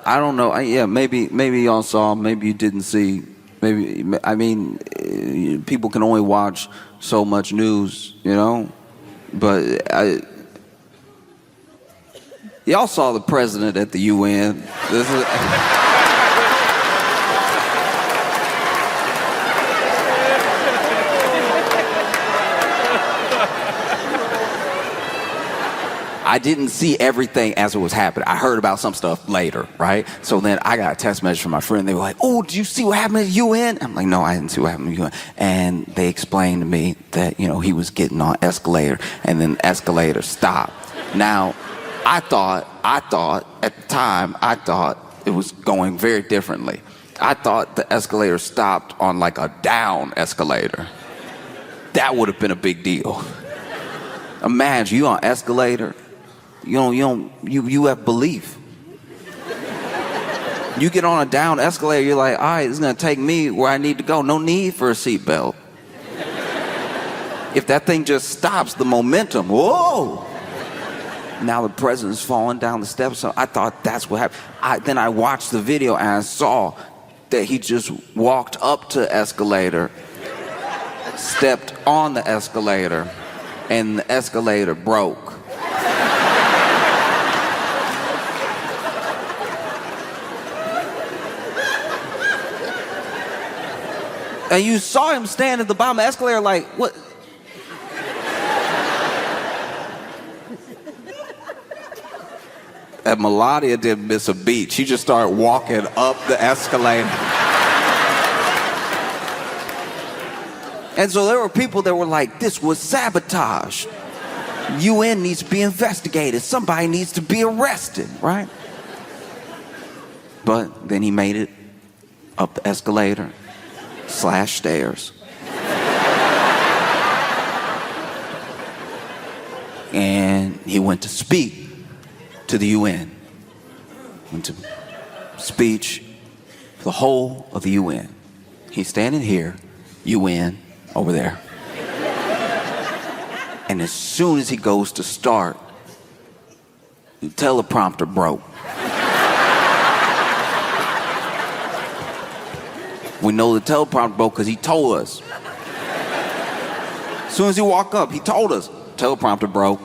I don't know. Yeah, maybe y'all saw, maybe you didn't see. Maybe, I mean, people can only watch so much news, you know? But y'all saw the president at the UN. This is... I didn't see everything as it was happening. I heard about some stuff later, right? So then I got a text message from my friend. They were like, "Oh, did you see what happened at the UN?" I'm like, "No, I didn't see what happened at the UN." And they explained to me that, you know, he was getting on escalator, and then the escalator stopped. Now, I thought at the time, I thought it was going very differently. I thought the escalator stopped on like a down escalator. That would have been a big deal. Imagine you on escalator. You have belief. You get on a down escalator, you're like, all right, it's gonna take me where I need to go. No need for a seatbelt. If that thing just stops, the momentum, whoa! Now the president's falling down the steps. So I thought that's what happened. Then I watched the video and I saw that he just walked up to the escalator, stepped on the escalator, and the escalator broke. And you saw him stand at the bottom of the escalator like, what? And Melania didn't miss a beat. She just started walking up the escalator. And so there were people that were like, this was sabotage. UN needs to be investigated. Somebody needs to be arrested, right? But then he made it up the escalator / stairs. And he went to speak to the UN. Went to speech for the whole of the UN. He's standing here, UN over there. And as soon as he goes to start, the teleprompter broke. We know the teleprompter broke because he told us. As soon as he walked up, he told us, teleprompter broke.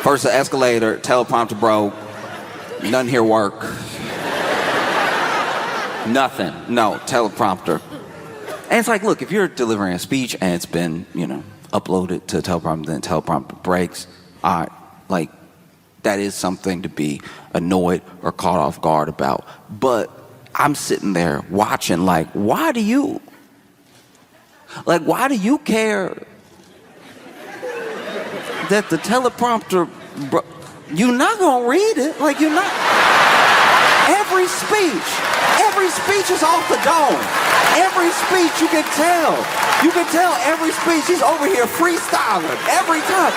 First the escalator, teleprompter broke. Nothing here work. Nothing. No, teleprompter. And it's like, look, if you're delivering a speech and it's been, you know, uploaded to a teleprompter, then teleprompter breaks, all right, like, that is something to be annoyed or caught off guard about. But I'm sitting there watching like, why do you care that the teleprompter, you're not gonna read it, like you're not. Every speech is off the dome. Every speech you can tell every speech he's over here freestyling every time.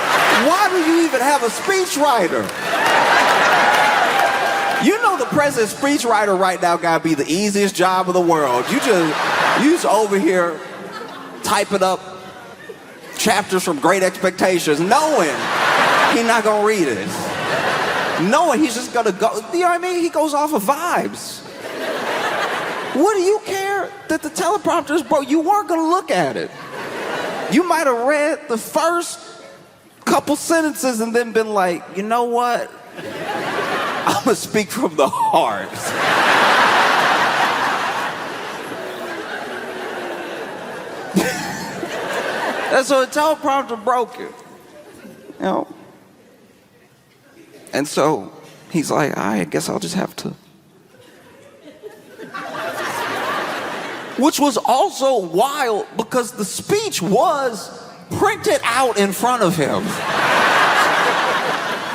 Why do you even have a speechwriter? You know the president's speechwriter right now gotta be the easiest job of the world. You just over here typing up chapters from Great Expectations, knowing he's not gonna read it. Knowing he's just gonna go, you know what I mean? He goes off of vibes. What do you care that the teleprompter's broke? You weren't gonna look at it. You might have read the first couple sentences and then been like, you know what? I'm gonna speak from the heart. And so the teleprompter broke it, you know? And so he's like, I guess I'll just have to. Which was also wild because the speech was printed out in front of him.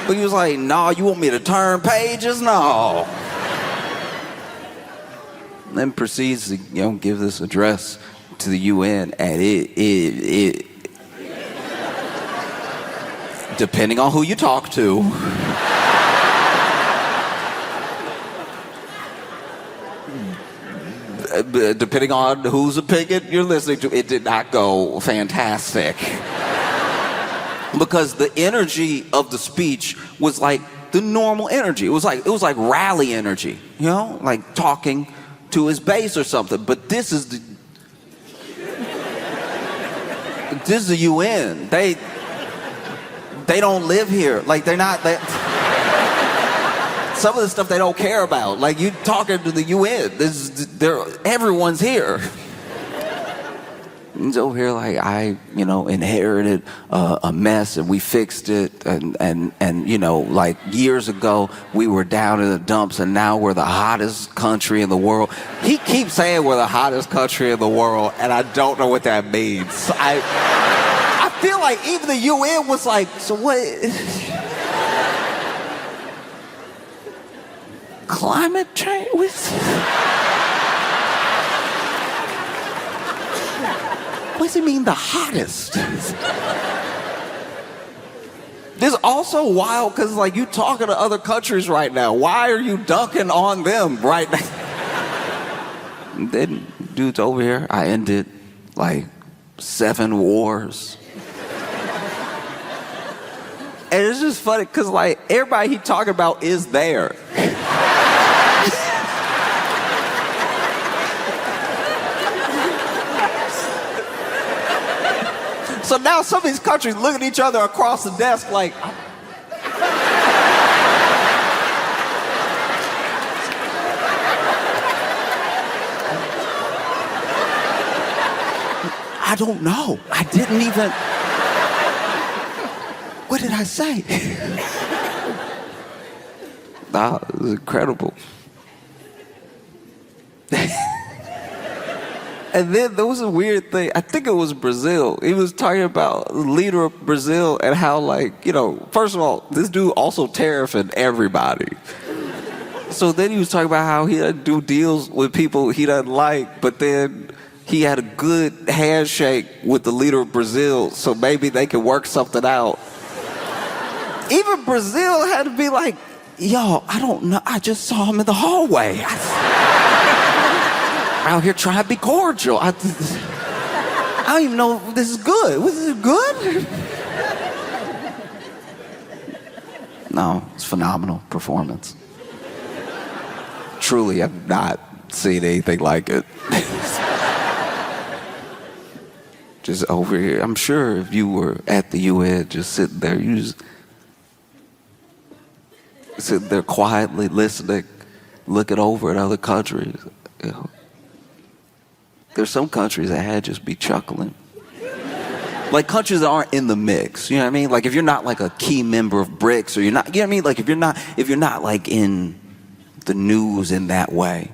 But he was like, no, you want me to turn pages? No. And then proceeds to, you know, give this address to the UN, and it depending on who you talk to, depending on whose opinion you're listening to, it did not go fantastic. Because the energy of the speech was like the normal energy. It was like rally energy, you know, like talking to his base or something. But this is the UN. They don't live here. Like they're not. Some of the stuff they don't care about. Like you talking to the UN. Everyone's here. He's over here like I inherited a mess and we fixed it and like years ago we were down in the dumps and now we're the hottest country in the world. He keeps saying we're the hottest country in the world and I don't know what that means. I feel like even the UN was like, so what? Climate change? What does it mean the hottest? This is also wild because like you talking to other countries right now. Why are you dunking on them right now? Then dude's over here. I ended like 7 wars. And it's just funny because like everybody he talking about is there. So now some of these countries look at each other across the desk like, I don't know. I didn't even, what did I say? Nah, it was incredible. And then there was a weird thing. I think it was Brazil. He was talking about the leader of Brazil and how, like, first of all, this dude also tariffing everybody. So then he was talking about how he doesn't do deals with people he doesn't like, but then he had a good handshake with the leader of Brazil, so maybe they could work something out. Even Brazil had to be like, yo, I don't know. I just saw him in the hallway. Out here trying to be cordial. I don't even know if this is good. Was this good? No, it's phenomenal performance. Truly, I've not seen anything like it. Just over here. I'm sure if you were at the UN just sitting there, you just sitting there quietly listening, looking over at other countries. There's some countries that had just be chuckling. Like countries that aren't in the mix, you know what I mean? Like if you're not like a key member of BRICS or you're not, you know what I mean? Like if you're not like in the news in that way,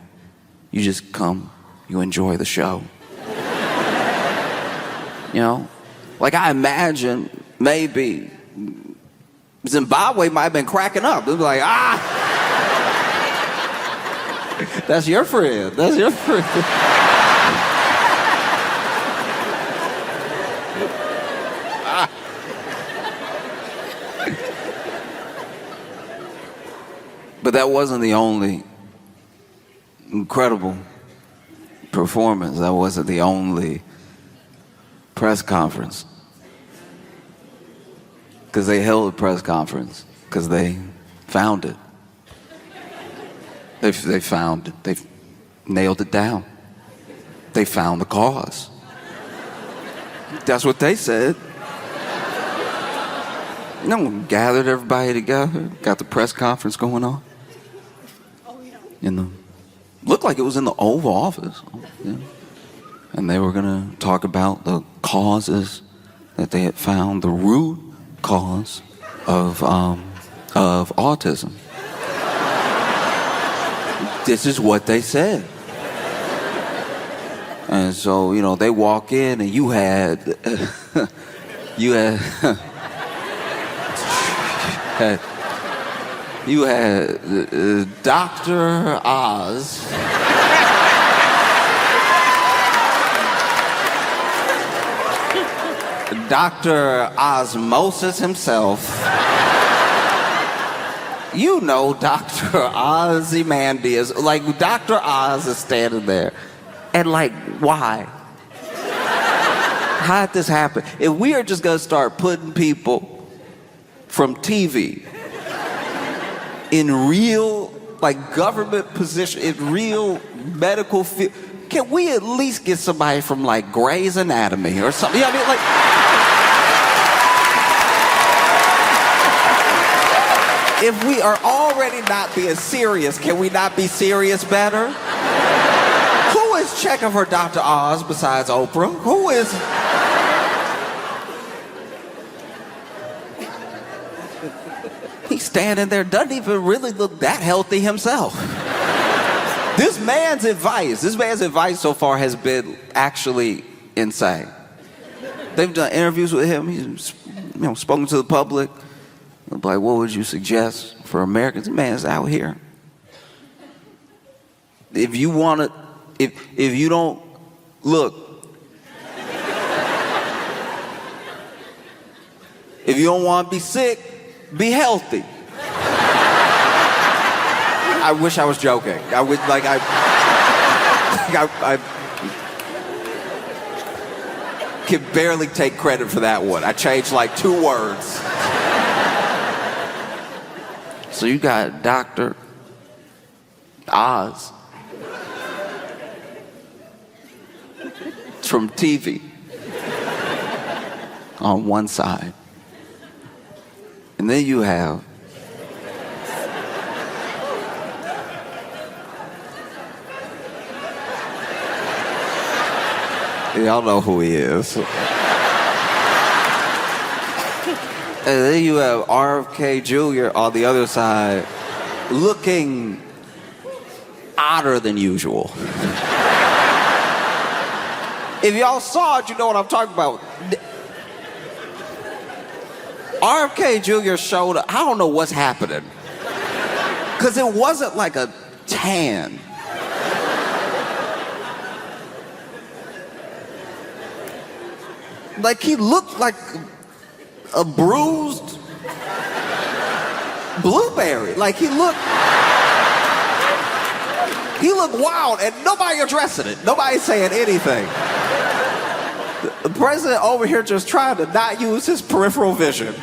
you just come, you enjoy the show. You know? Like I imagine maybe Zimbabwe might have been cracking up. They'd be like, that's your friend. That's your friend. But that wasn't the only incredible performance. That wasn't the only press conference. Because they held a press conference because they found it. They found it. They nailed it down. They found the cause. That's what they said. No one gathered everybody together, got the press conference going on. Looked like it was in the Oval Office. Yeah. And they were going to talk about the causes that they had found, the root cause of autism. This is what they said. And so, they walk in and you had Dr. Oz. Dr. Osmosis himself. Dr. Ozymandias. Like, Dr. Oz is standing there. And like, why? How did this happen? If we are just gonna start putting people from TV in real, like, government position, in real medical field, can we at least get somebody from like Grey's Anatomy or something? You know what I mean? Like, if we are already not being serious, can we not be serious better? Who is checking for Dr. Oz besides Oprah? Who is? He's standing there, doesn't even really look that healthy himself. This man's advice so far has been actually insane. They've done interviews with him. He's, spoken to the public. Like, what would you suggest for Americans? The man's out here. If you want to, if you don't, look. If you don't want to be sick, be healthy. I wish I was joking. I can barely take credit for that one. I changed like 2 words. So you got Dr. Oz from TV on one side. And then you have y'all know who he is. And then you have RFK Jr. on the other side, looking odder than usual. If y'all saw it, you know what I'm talking about. RFK Jr. showed up. I don't know what's happening. Because it wasn't like a tan. Like, he looked like a bruised blueberry. Like, he looked wild, and nobody addressing it. Nobody saying anything. The president over here just trying to not use his peripheral vision.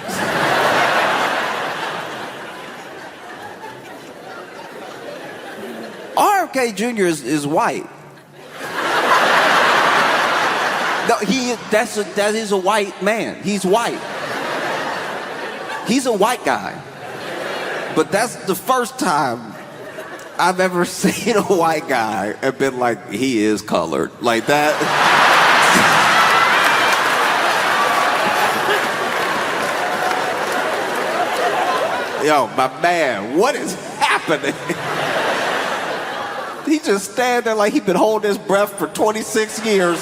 RFK Jr. is white. No, that is a white man. He's white. He's a white guy. But that's the first time I've ever seen a white guy and been like, he is colored. Like that. Yo, my man, what is happening? He just stand there like he's been holding his breath for 26 years.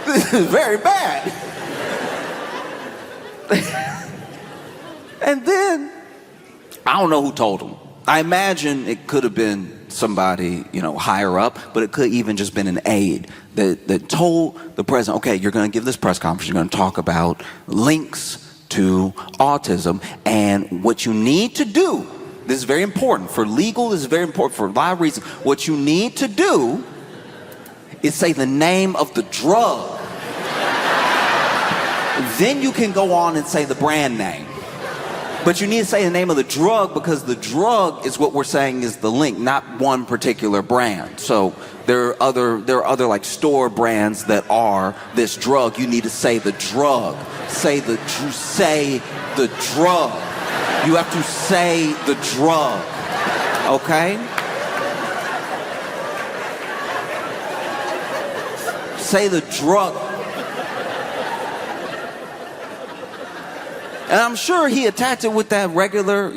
This is very bad. And then, I don't know who told him. I imagine it could have been somebody, higher up, but it could even just been an aide that told the president, okay, you're going to give this press conference, you're going to talk about links to autism, and what you need to do, this is very important, for legal, this is very important for a lot of reasons, what you need to do is say the name of the drug. Then you can go on and say the brand name. But you need to say the name of the drug, because the drug is what we're saying is the link, not one particular brand. So there are other like store brands that are this drug. You need to say the drug. Say the drug. You have to say the drug. Okay? Say the drug. And I'm sure he attacked it with that regular,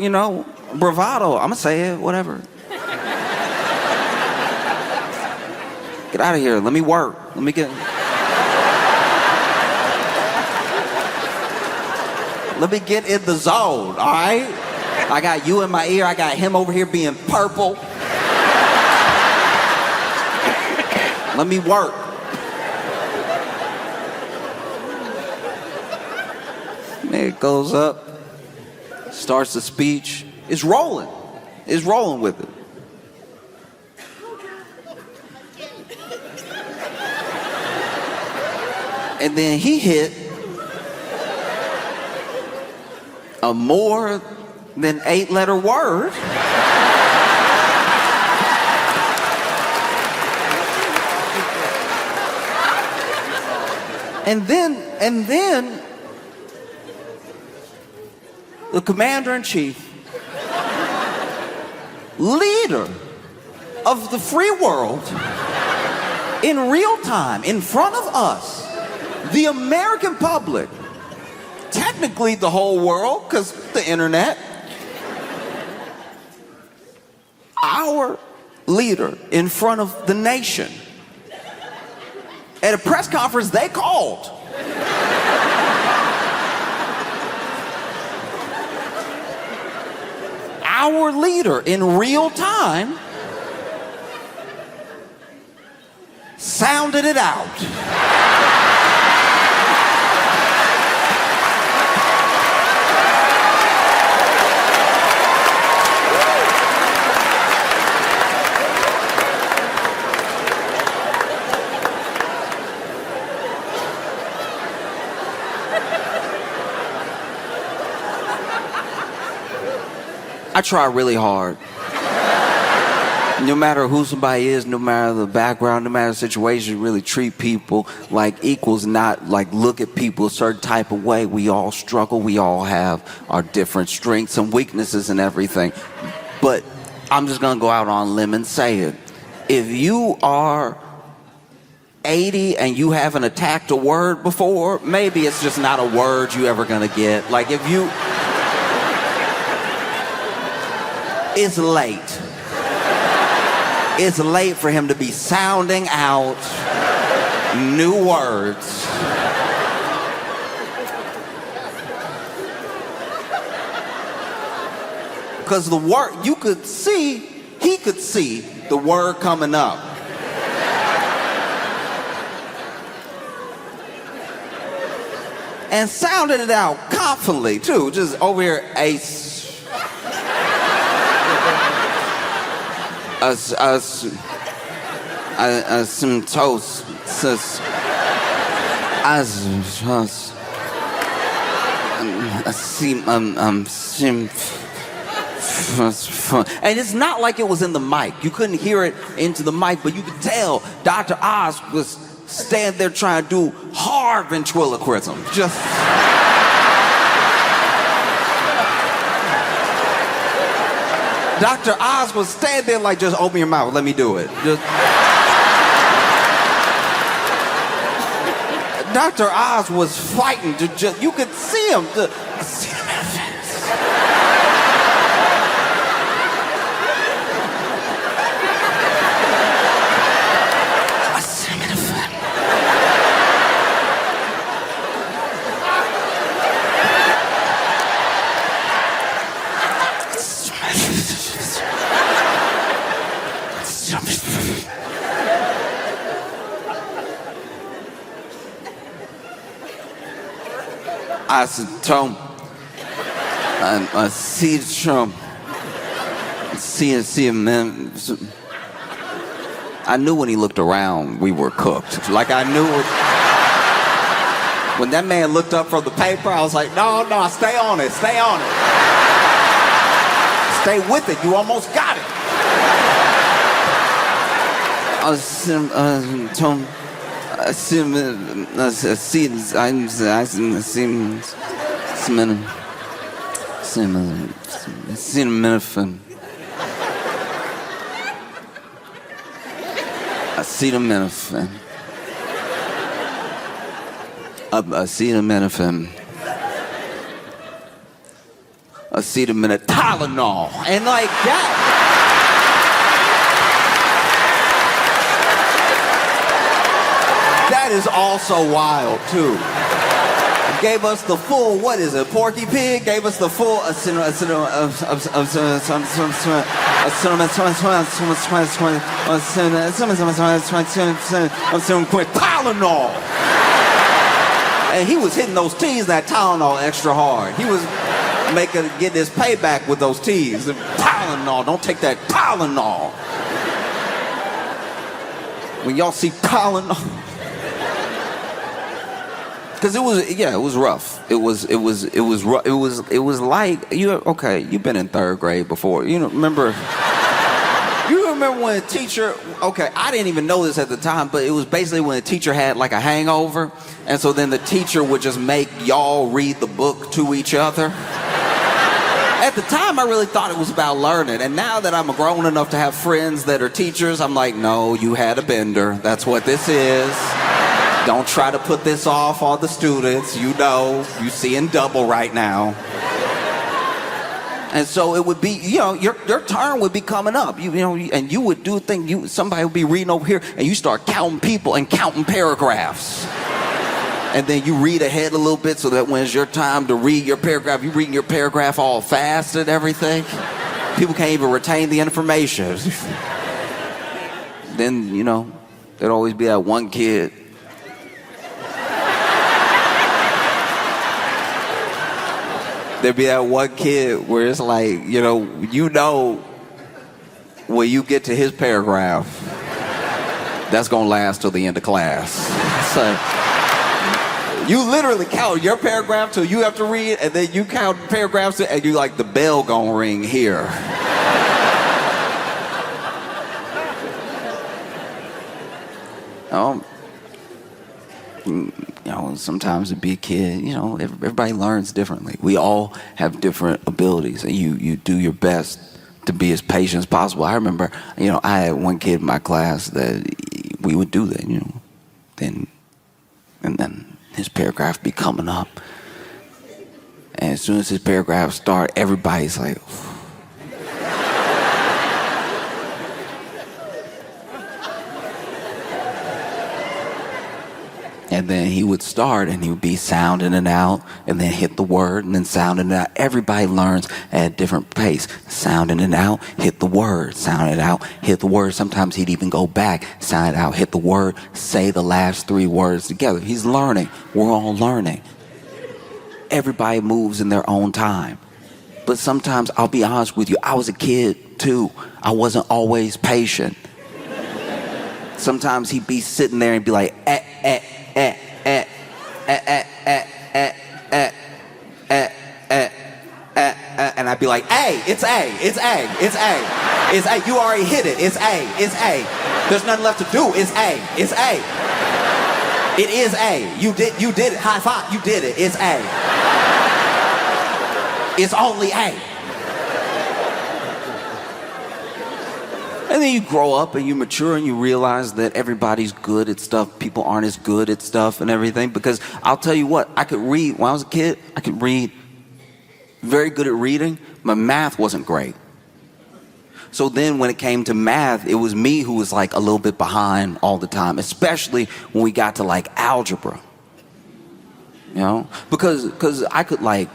bravado. I'm gonna say it, whatever. Get out of here. Let me work. Let me get in the zone, all right? I got you in my ear. I got him over here being purple. Let me work. It goes up, starts the speech. is rolling with it. And then he hit a more than 8-letter word. And then the commander-in-chief, leader of the free world, in real time, in front of us, the American public, technically the whole world, because the internet, our leader in front of the nation, at a press conference they called. Our leader in real time sounded it out. I try really hard. No matter who somebody is, no matter the background, no matter the situation, really treat people like equals, not like look at people a certain type of way. We all struggle. We all have our different strengths and weaknesses and everything. But I'm just going to go out on a limb and say it. If you are 80 and you haven't attacked a word before, maybe it's just not a word you ever going to get. Like if you... It's late. It's late for him to be sounding out new words. Because the word, he could see the word coming up. And sounded it out confidently too, just over here, some toast, and it's not like it was in the mic. You couldn't hear it into the mic, but you could tell Dr. Oz was standing there trying to do hard ventriloquism. Just... Dr. Oz was standing there like, just open your mouth, let me do it. Dr. Oz was fighting to just, you could see him. See him in the face. I see him in the face. I said, Tom, I see the Trump. See him, man. I knew when he looked around, we were cooked. Like I knew it. When that man looked up from the paper, I was like, no, stay on it. Stay with it. You almost got it. I was, Tom. I see him. I see him in I see the manifest. I see the manifest. I see the minute Tylenol and like that. That is also wild too. Gave us the full, what is it, Porky Pig? Gave us the full Tylenol. And he was hitting those teens that Tylenol extra hard. He was Get this payback with those T's. Tylenol, don't take that Tylenol. When y'all see Tylenol. Because it was rough. It was like, you've been in third grade before. Remember when a teacher, I didn't even know this at the time, but it was basically when a teacher had like a hangover, and so then the teacher would just make y'all read the book to each other. At the time, I really thought it was about learning, and now that I'm grown enough to have friends that are teachers, I'm like, no, you had a bender. That's what this is. Don't try to put this off on the students. You seeing double right now. And so it would be, your turn would be coming up, and you would do a thing. Somebody would be reading over here, and you start counting people and counting paragraphs. And then you read ahead a little bit so that when it's your time to read your paragraph, you're reading your paragraph all fast and everything. People can't even retain the information. Then, there'd always be that one kid. There'd be that one kid where it's like, when you get to his paragraph, that's going to last till the end of class. So you literally count your paragraph till you have to read, and then you count paragraphs, and you like, the bell going to ring here. Sometimes to be a kid, everybody learns differently. We all have different abilities, and you do your best to be as patient as possible. I remember, I had one kid in my class that we would do that, and then his paragraph be coming up, and as soon as his paragraph start, everybody's like, and then he would start, and he would be sounding it out, and then hit the word, and then sounding it out. Everybody learns at a different pace. Sounding it out, hit the word. Sound it out, hit the word. Sometimes he'd even go back, sound it out, hit the word, say the last 3 words together. He's learning. We're all learning. Everybody moves in their own time. But sometimes, I'll be honest with you, I was a kid too. I wasn't always patient. Sometimes he'd be sitting there and be like, and I'd be like, A, it's A, it's A, it's A, it's A. You already hit it. It's A, it's A. There's nothing left to do. It's A, it's A. It is A. You did it. High five. You did it. It's A. It's only A. And then you grow up and you mature and you realize that everybody's good at stuff. People aren't as good at stuff and everything. Because I'll tell you what, I could read. When I was a kid, I could read. Very good at reading. My math wasn't great. So then when it came to math, it was me who was like a little bit behind all the time. Especially when we got to like algebra. Because I could like,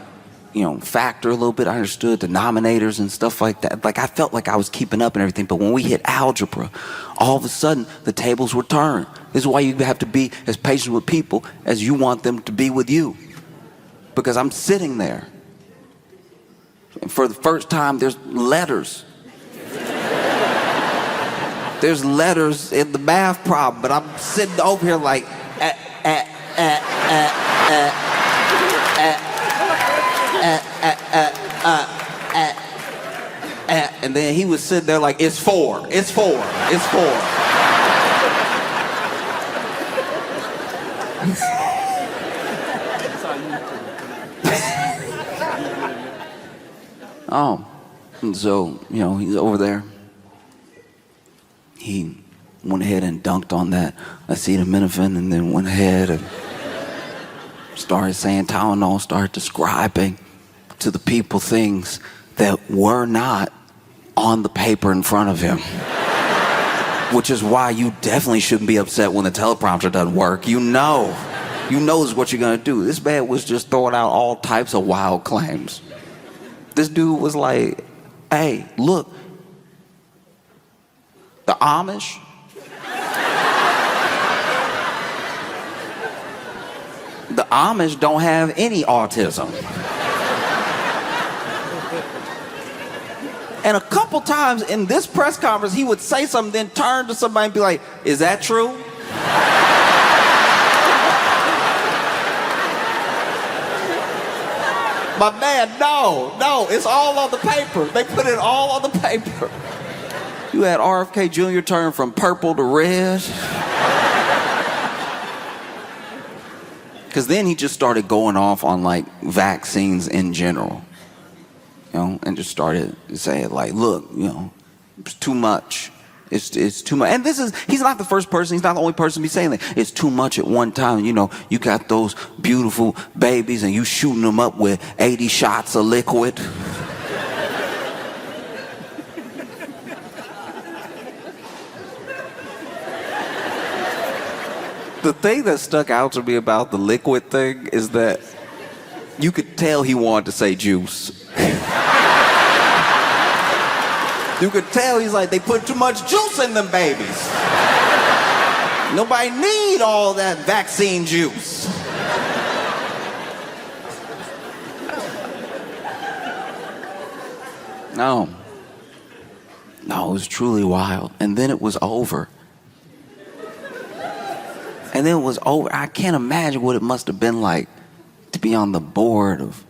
factor a little bit. I understood denominators and stuff like that. Like I felt like I was keeping up and everything. But when we hit algebra, all of a sudden the tables were turned. This is why you have to be as patient with people as you want them to be with you. Because I'm sitting there. And for the first time, there's letters. There's letters in the math problem, but I'm sitting over here like, and then he was sitting there like, it's 4, it's 4, it's 4. And so, he's over there. He went ahead and dunked on that acetaminophen, and then went ahead and started saying Tylenol, started describing to the people things that were not on the paper in front of him. Which is why you definitely shouldn't be upset when the teleprompter doesn't work. You know this is what you're gonna do. This man was just throwing out all types of wild claims. This dude was like, hey, look, the Amish, don't have any autism. And a couple times in this press conference, he would say something, then turn to somebody and be like, is that true? But man, no, it's all on the paper. They put it all on the paper. You had RFK Jr. turn from purple to red. Because then he just started going off on like vaccines in general, you know, and just started saying like, look, you know, it's too much. It's too much. And he's not the first person. He's not the only person to be saying that. It's too much at one time. You know, you got those beautiful babies and you shooting them up with 80 shots of liquid. The thing that stuck out to me about the liquid thing is that you could tell he wanted to say juice. You could tell he's like, they put too much juice in them babies. Nobody need all that vaccine juice. No, it was truly wild. And then it was over. And then it was over. I can't imagine what it must have been like to be on the board of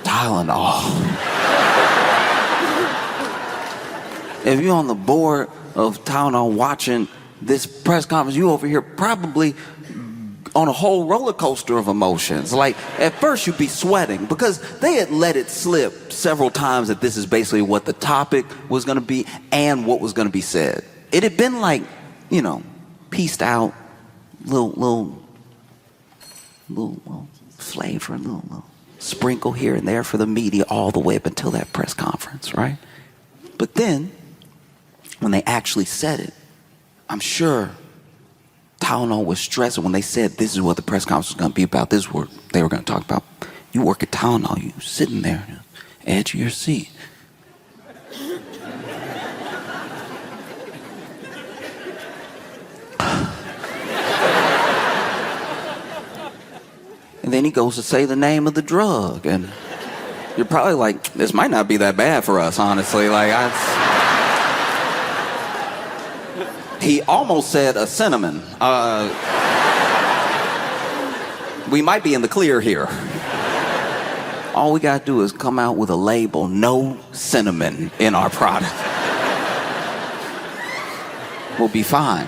Tylenol. If you're on the board of Tylenol watching this press conference, you over here probably on a whole roller coaster of emotions. Like, at first you'd be sweating because they had let it slip several times that this is basically what the topic was going to be and what was going to be said. It had been like, you know, pieced out, little flavor, little sprinkle here and there for the media all the way up until that press conference, right? But then, when they actually said it, I'm sure Tylenol was stressing when they said this is what the press conference was going to be about. This is what they were going to talk about. You work at Tylenol, you sitting there, edge of your seat. And then he goes to say the name of the drug, and you're probably like, this might not be that bad for us, honestly. Like, he almost said a cinnamon. We might be in the clear here. All we gotta do is come out with a label, no cinnamon in our product. We'll be fine.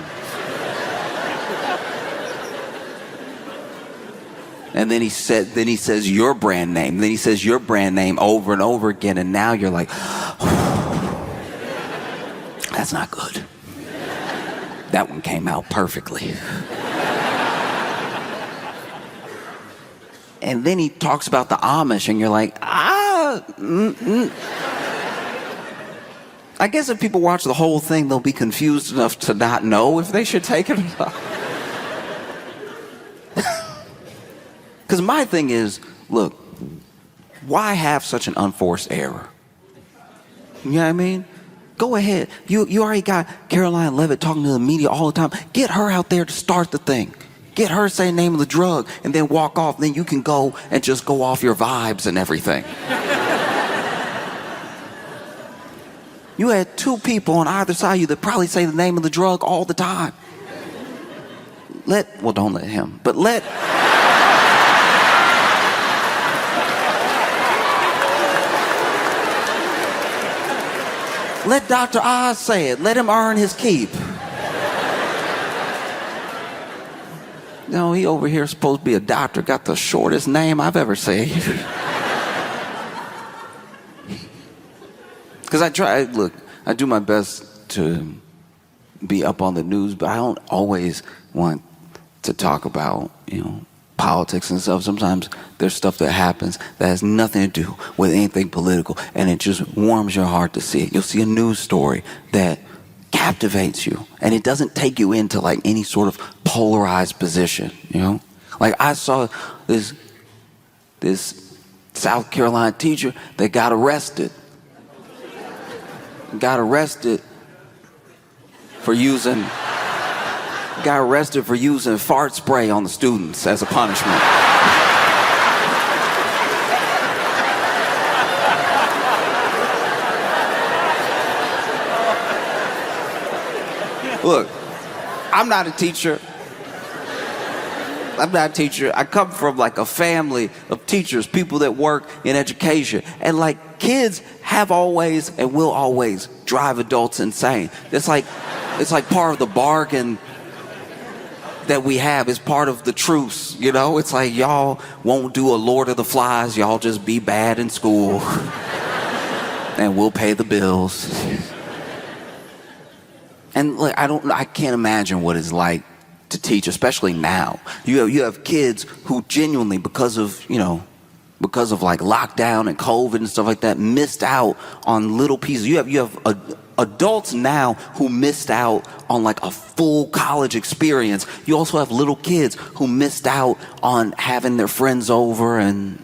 And then he says your brand name. Then he says your brand name over and over again, and now you're like, that's not good. That one came out perfectly. And then he talks about the Amish, and you're like, I guess if people watch the whole thing, they'll be confused enough to not know if they should take it or not. Because my thing is, look, why have such an unforced error? You know what I mean? Go ahead. You already got Caroline Levitt talking to the media all the time. Get her out there to start the thing. Get her to say the name of the drug and then walk off. Then you can go and just go off your vibes and everything. You had two people on either side of you that probably say the name of the drug all the time. Don't let him, but let Dr. Oz say it. Let him earn his keep. No, he over here supposed to be a doctor. Got the shortest name I've ever seen. Because I do my best to be up on the news, but I don't always want to talk about, politics and stuff. Sometimes there's stuff that happens that has nothing to do with anything political, and it just warms your heart to see it. You'll see a news story that captivates you, and it doesn't take you into like any sort of polarized position, Like I saw this South Carolina teacher that got arrested for using fart spray on the students as a punishment. Look, I'm not a teacher. I come from like a family of teachers, people that work in education. And like kids have always and will always drive adults insane. It's like part of the bargain that we have. It's part of the truce, you know? It's like y'all won't do a Lord of the Flies. Y'all just be bad in school. And we'll pay the bills. And like, I can't imagine what it's like to teach, especially now. You have kids who genuinely, because of like lockdown and COVID and stuff like that, missed out on little pieces. You have adults now who missed out on like a full college experience. You also have little kids who missed out on having their friends over and,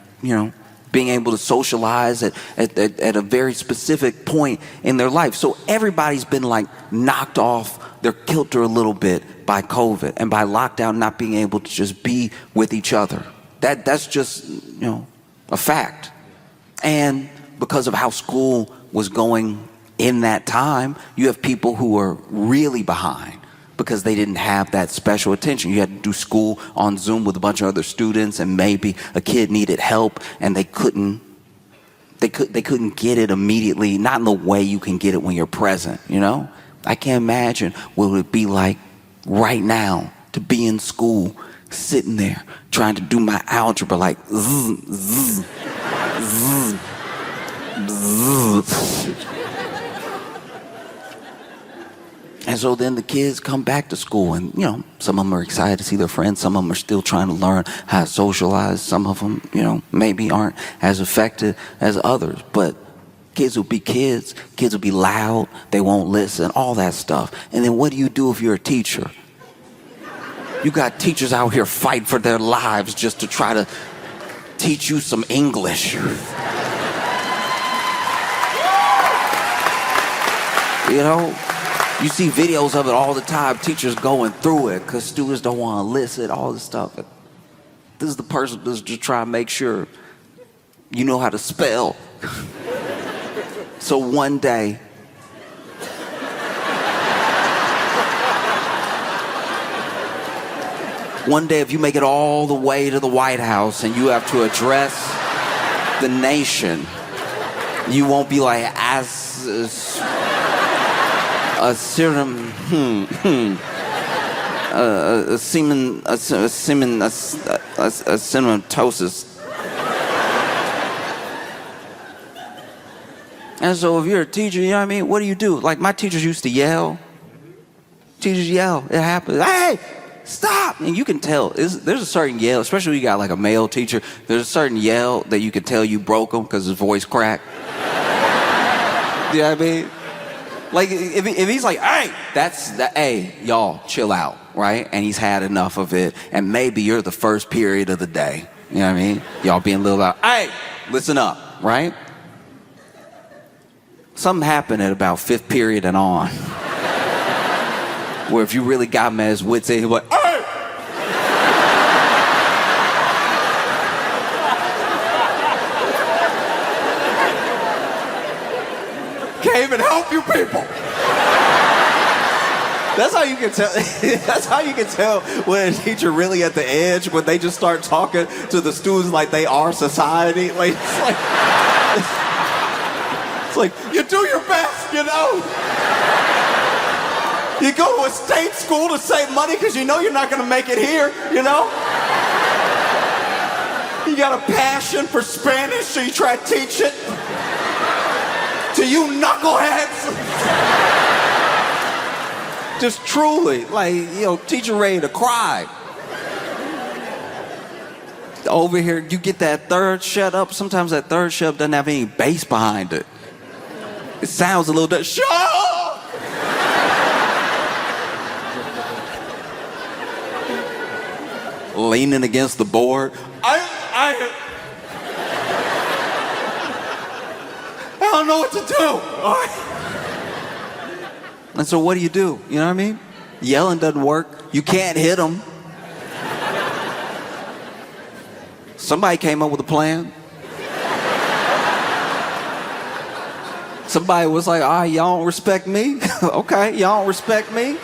being able to socialize at a very specific point in their life. So everybody's been like knocked off their kilter a little bit by COVID and by lockdown, not being able to just be with each other. That's just, a fact. And because of how school was going in that time, you have people who are really behind because they didn't have that special attention. You had to do school on Zoom with a bunch of other students, and maybe a kid needed help and they couldn't get it immediately, not in the way you can get it when you're present, I can't imagine what it would be like right now to be in school, sitting there trying to do my algebra like zzz, zzz, zzz, zzz. And so then the kids come back to school and, some of them are excited to see their friends. Some of them are still trying to learn how to socialize. Some of them, maybe aren't as effective as others. But kids will be kids. Kids will be loud. They won't listen, all that stuff. And then what do you do if you're a teacher? You got teachers out here fighting for their lives just to try to teach you some English. You see videos of it all the time, teachers going through it because students don't want to listen, all this stuff. This is the person that's just trying to make sure you know how to spell. So one day, if you make it all the way to the White House and you have to address the nation, you won't be like, cinematosis. And so if you're a teacher, you know what I mean? What do you do? Like my teachers used to yell. Teachers yell. It happens. Hey, stop! And you can tell. There's a certain yell, especially when you got like a male teacher. There's a certain yell that you can tell you broke him because his voice cracked. You know what I mean? Like if he's like, hey, hey, y'all chill out, right? And he's had enough of it, and maybe you're the first period of the day. You know what I mean? Y'all being a little loud. Hey, listen up, right? Something happened at about 5th period and on, where if you really got him at his wits' end, he'd be like, hey! Can't even help you people. That's how you can tell. That's how you can tell when a teacher really at the edge, when they just start talking to the students like they are society. Like it's like you do your best, You go to a state school to save money because you're not going to make it here. You got a passion for Spanish, so you try to teach it to you knuckleheads. Just truly, teacher ready to cry. Over here, you get that third shut up. Sometimes that third shut up doesn't have any bass behind it. It sounds a little bit, shut up! Leaning against the board. I don't know what to do. And so what do? You know what I mean? Yelling doesn't work. You can't hit them. Somebody came up with a plan. Somebody was like, all right, y'all don't respect me? Okay, y'all don't respect me?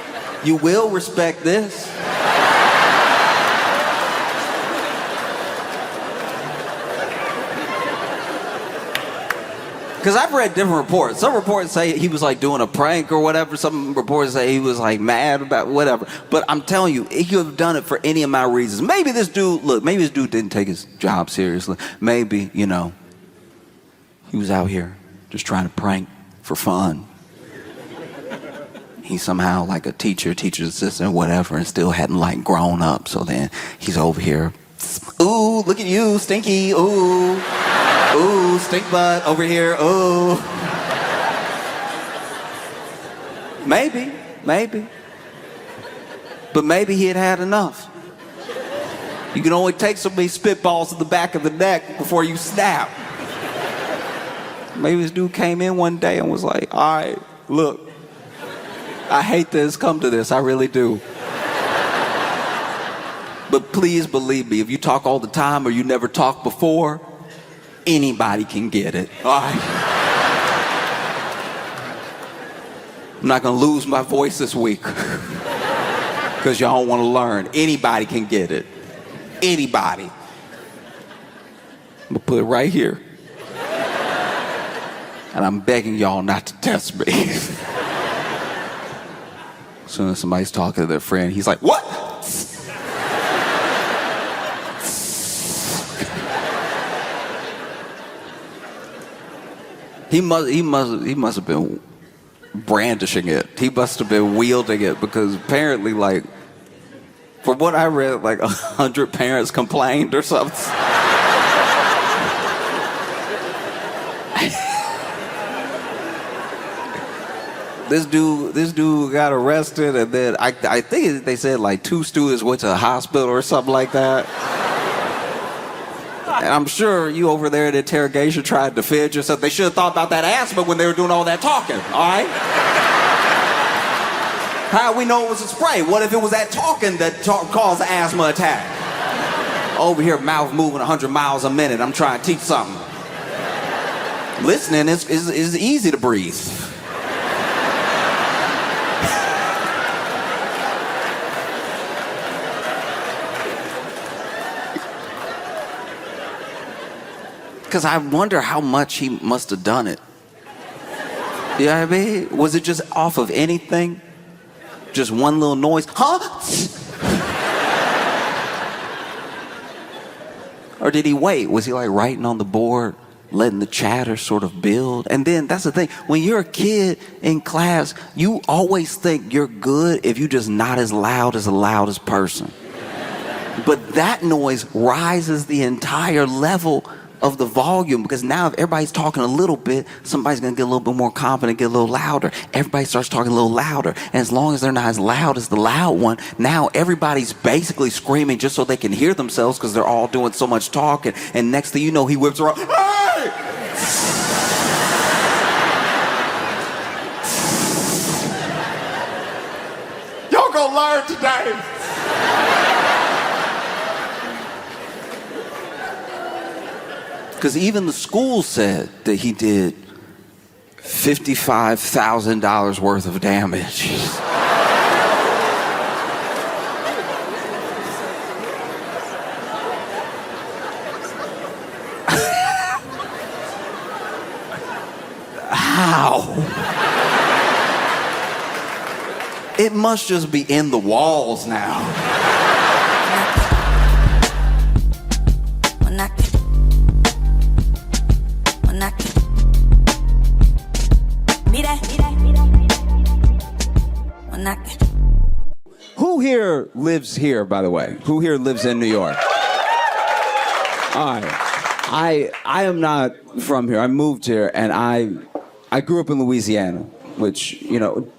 You will respect this. Because I've read different reports. Some reports say he was like doing a prank or whatever. Some reports say he was like mad about whatever. But I'm telling you, he could have done it for any amount of reasons. Maybe this dude didn't take his job seriously. Maybe, he was out here just trying to prank for fun. He's somehow like a teacher's assistant, whatever, and still hadn't like grown up. So then he's over here. Ooh, look at you, stinky. Ooh. Ooh, stink butt over here. Ooh. Maybe. But maybe he had had enough. You can only take so many spitballs to the back of the neck before you snap. Maybe this dude came in one day and was like, all right, look, I hate this, come to this, I really do. But please believe me, if you talk all the time or you never talked before, anybody can get it, all right? I'm not gonna lose my voice this week because y'all don't wanna learn. Anybody can get it. Anybody. I'm gonna put it right here. And I'm begging y'all not to test me. As soon as somebody's talking to their friend, he's like, what? He must have been brandishing it. He must have been wielding it because apparently, like, from what I read, like 100 parents complained or something. This dude got arrested, and then I think they said like 2 students went to the hospital or something like that. And I'm sure you over there in interrogation tried to defend yourself. They should have thought about that asthma when they were doing all that talking, all right? How do we know it was a spray? What if it was that talking that caused the asthma attack? Over here, mouth moving 100 miles a minute. I'm trying to teach something. Listening is easy to breathe. Because I wonder how much he must have done it. You know what I mean? Was it just off of anything? Just one little noise? Huh? Or did he wait? Was he like writing on the board, letting the chatter sort of build? And then that's the thing. When you're a kid in class, you always think you're good if you're just not as loud as the loudest person. But that noise rises the entire level of the volume, because now if everybody's talking a little bit, somebody's going to get a little bit more confident, get a little louder. Everybody starts talking a little louder. And as long as they're not as loud as the loud one, now everybody's basically screaming just so they can hear themselves because they're all doing so much talking. And next thing you know, he whips around, hey! Y'all gonna learn today. Because even the school said that he did $55,000 worth of damage. How? It must just be in the walls now. Who here lives here, by the way? Who here lives in New York? All right. I am not from here. I moved here, and I grew up in Louisiana, which, do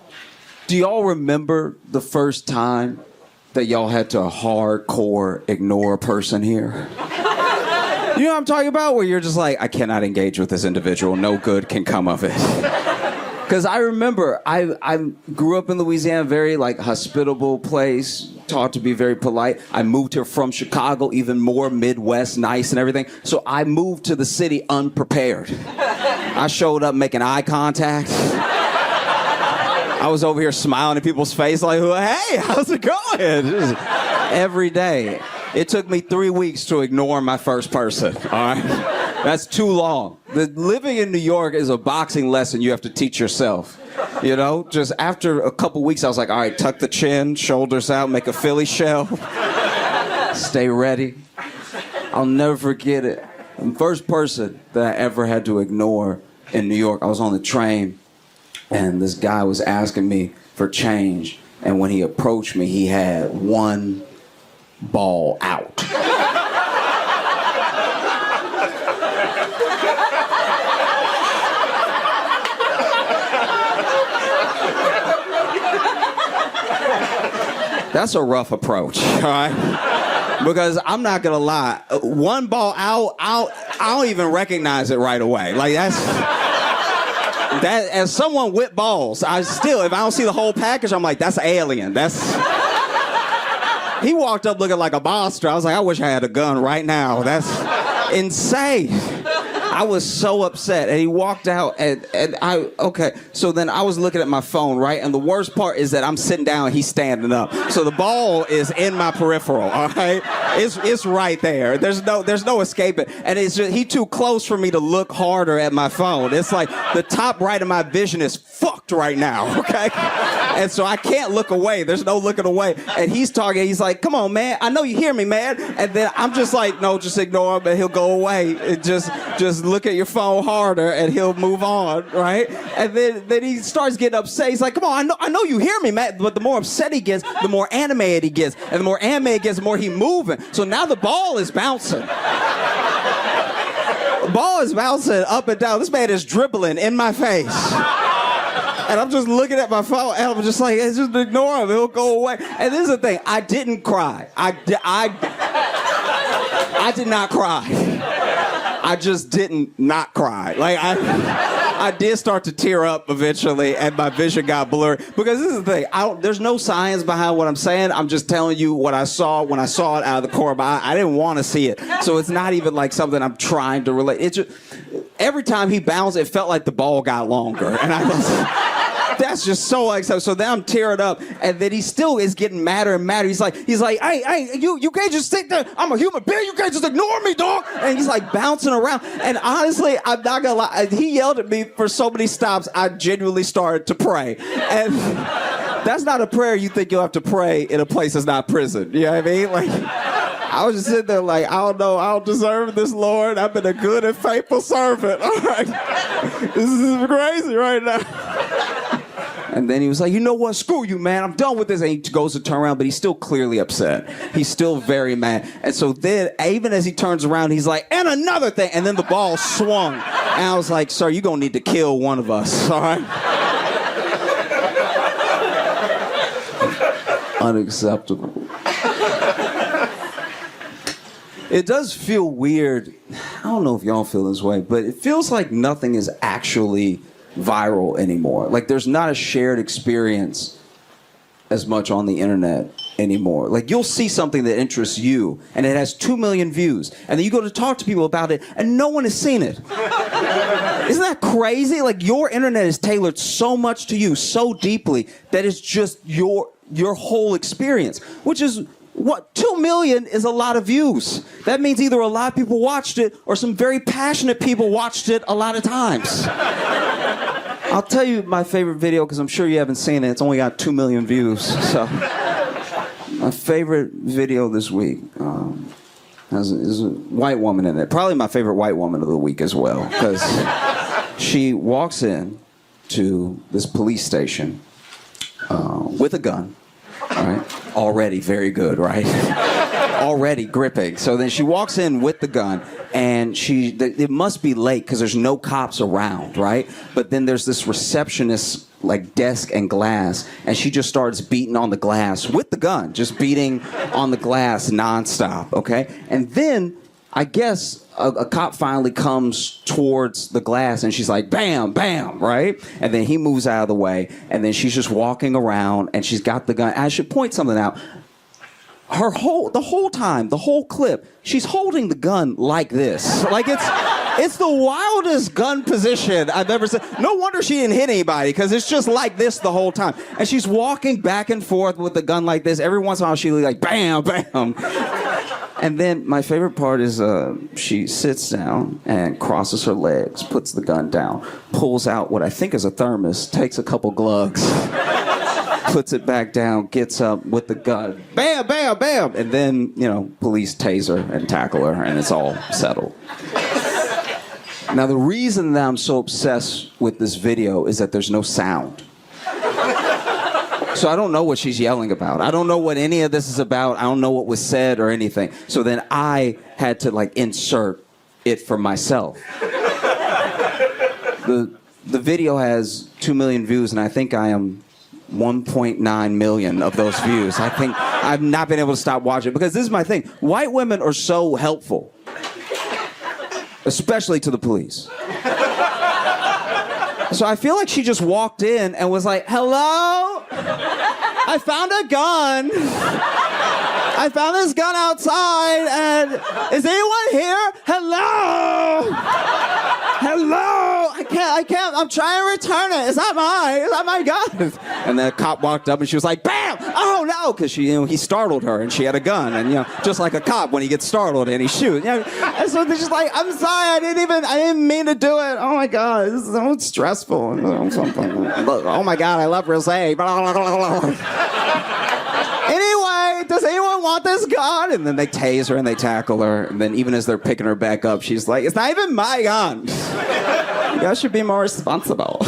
y'all remember the first time that y'all had to hardcore ignore a person here? You know what I'm talking about? Where you're just like, I cannot engage with this individual. No good can come of it. Because I remember, I grew up in Louisiana, very like hospitable place, taught to be very polite. I moved here from Chicago, even more Midwest, nice and everything. So I moved to the city unprepared. I showed up making eye contact. I was over here smiling in people's face like, hey, how's it going? Just every day. It took me 3 weeks to ignore my first person, all right? That's too long. Living in New York is a boxing lesson you have to teach yourself. You know, just after a couple weeks, I was like, all right, tuck the chin, shoulders out, make a Philly shell. Stay ready. I'll never forget it. The first person that I ever had to ignore in New York, I was on the train, and this guy was asking me for change. And when he approached me, he had one ball out. That's a rough approach, all right? Because I'm not gonna lie, one ball out, I don't even recognize it right away. Like that as someone with balls, if I don't see the whole package, I'm like, that's alien. He walked up looking like a monster. I was like, I wish I had a gun right now. That's insane. I was so upset, and he walked out, so then I was looking at my phone, right? And the worst part is that I'm sitting down, and he's standing up. So the ball is in my peripheral, all right? It's right there. There's no escaping. And it's just, he too close for me to look harder at my phone. It's like the top right of my vision is fucked right now, okay? And so I can't look away. There's no looking away. And he's talking, he's like, come on, man. I know you hear me, man. And then I'm just like, no, just ignore him, and he'll go away. It just look at your phone harder, and he'll move on, right? And then he starts getting upset. He's like, come on, I know you hear me, man. But the more upset he gets, the more animated he gets. And the more animated he gets, the more he's moving. So now the ball is bouncing. The ball is bouncing up and down. This man is dribbling in my face. And I'm just looking at my phone, and I'm just like, just ignore him. He'll go away. And this is the thing. I didn't cry. I did not cry. I just didn't not cry. Like, I did start to tear up eventually, and my vision got blurry. Because this is the thing. There's no science behind what I'm saying. I'm just telling you what I saw when I saw it out of the corner of my eye. I didn't want to see it. So it's not even like something I'm trying to relate. It just, every time he bounced, it felt like the ball got longer. And I was... That's just so exciting. So then I'm tearing up, and then he still is getting madder and madder. He's like, hey, you can't just sit there. I'm a human being. You can't just ignore me, dog. And he's like bouncing around. And honestly, I'm not gonna lie. He yelled at me for so many stops. I genuinely started to pray. And that's not a prayer you think you'll have to pray in a place that's not prison. You know what I mean? Like, I was just sitting there like, I don't know. I don't deserve this, Lord. I've been a good and faithful servant. All right. This is crazy right now. And then he was like, you know what? Screw you, man. I'm done with this. And he goes to turn around, but he's still clearly upset. He's still very mad. And so then, even as he turns around, he's like, and another thing. And then the ball swung. And I was like, sir, you're going to need to kill one of us, all right? Unacceptable. It does feel weird. I don't know if y'all feel this way, but it feels like nothing is actually viral anymore. Like, there's not a shared experience as much on the internet anymore. Like, you'll see something that interests you, and it has 2 million views, and then you go to talk to people about it, and no one has seen it. Isn't that crazy? Like, your internet is tailored so much to you, so deeply, that it's just your whole experience, which is what, 2 million is a lot of views. That means either a lot of people watched it or some very passionate people watched it a lot of times. I'll tell you my favorite video, because I'm sure you haven't seen it. It's only got 2 million views. So, my favorite video this week is a white woman in it. Probably my favorite white woman of the week as well, because she walks in to this police station with a gun. All right. Already very good, right? Already gripping. So then she walks in with the gun, and it must be late because there's no cops around, right? But then there's this receptionist, like, desk and glass, and she just starts beating on the glass with the gun, just beating on the glass nonstop, okay? And then I guess a cop finally comes towards the glass, and she's like, bam, bam, right? And then he moves out of the way, and then she's just walking around, and she's got the gun. I should point something out. the whole clip, she's holding the gun like this. Like it's the wildest gun position I've ever seen. No wonder she didn't hit anybody, because it's just like this the whole time. And she's walking back and forth with the gun like this. Every once in a while she like bam, bam. And then my favorite part is she sits down and crosses her legs, puts the gun down, pulls out what I think is a thermos, takes a couple glugs, puts it back down, gets up with the gun, bam, bam, bam. And then, police tase her and tackle her, and it's all settled. Now, the reason that I'm so obsessed with this video is that there's no sound. So I don't know what she's yelling about. I don't know what any of this is about. I don't know what was said or anything. So then I had to insert it for myself. The video has 2 million views, and I think I am 1.9 million of those views. I think I've not been able to stop watching, because this is my thing. White women are so helpful, especially to the police. So I feel like she just walked in and was like, hello? I found a gun. I found this gun outside, and is anyone here? Hello? Hello? I can't, I'm trying to return it. It's not my gun. And the cop walked up and she was like, bam! Oh no! Because he startled her and she had a gun. And just like a cop when he gets startled and he shoots. And so they're just like, I'm sorry, I didn't mean to do it. Oh my God, this is so stressful. Oh my God, I love rosé. Anyway, does anyone want this gun? And then they tase her and they tackle her. And then even as they're picking her back up, she's like, it's not even my gun. You guys should be more responsible. You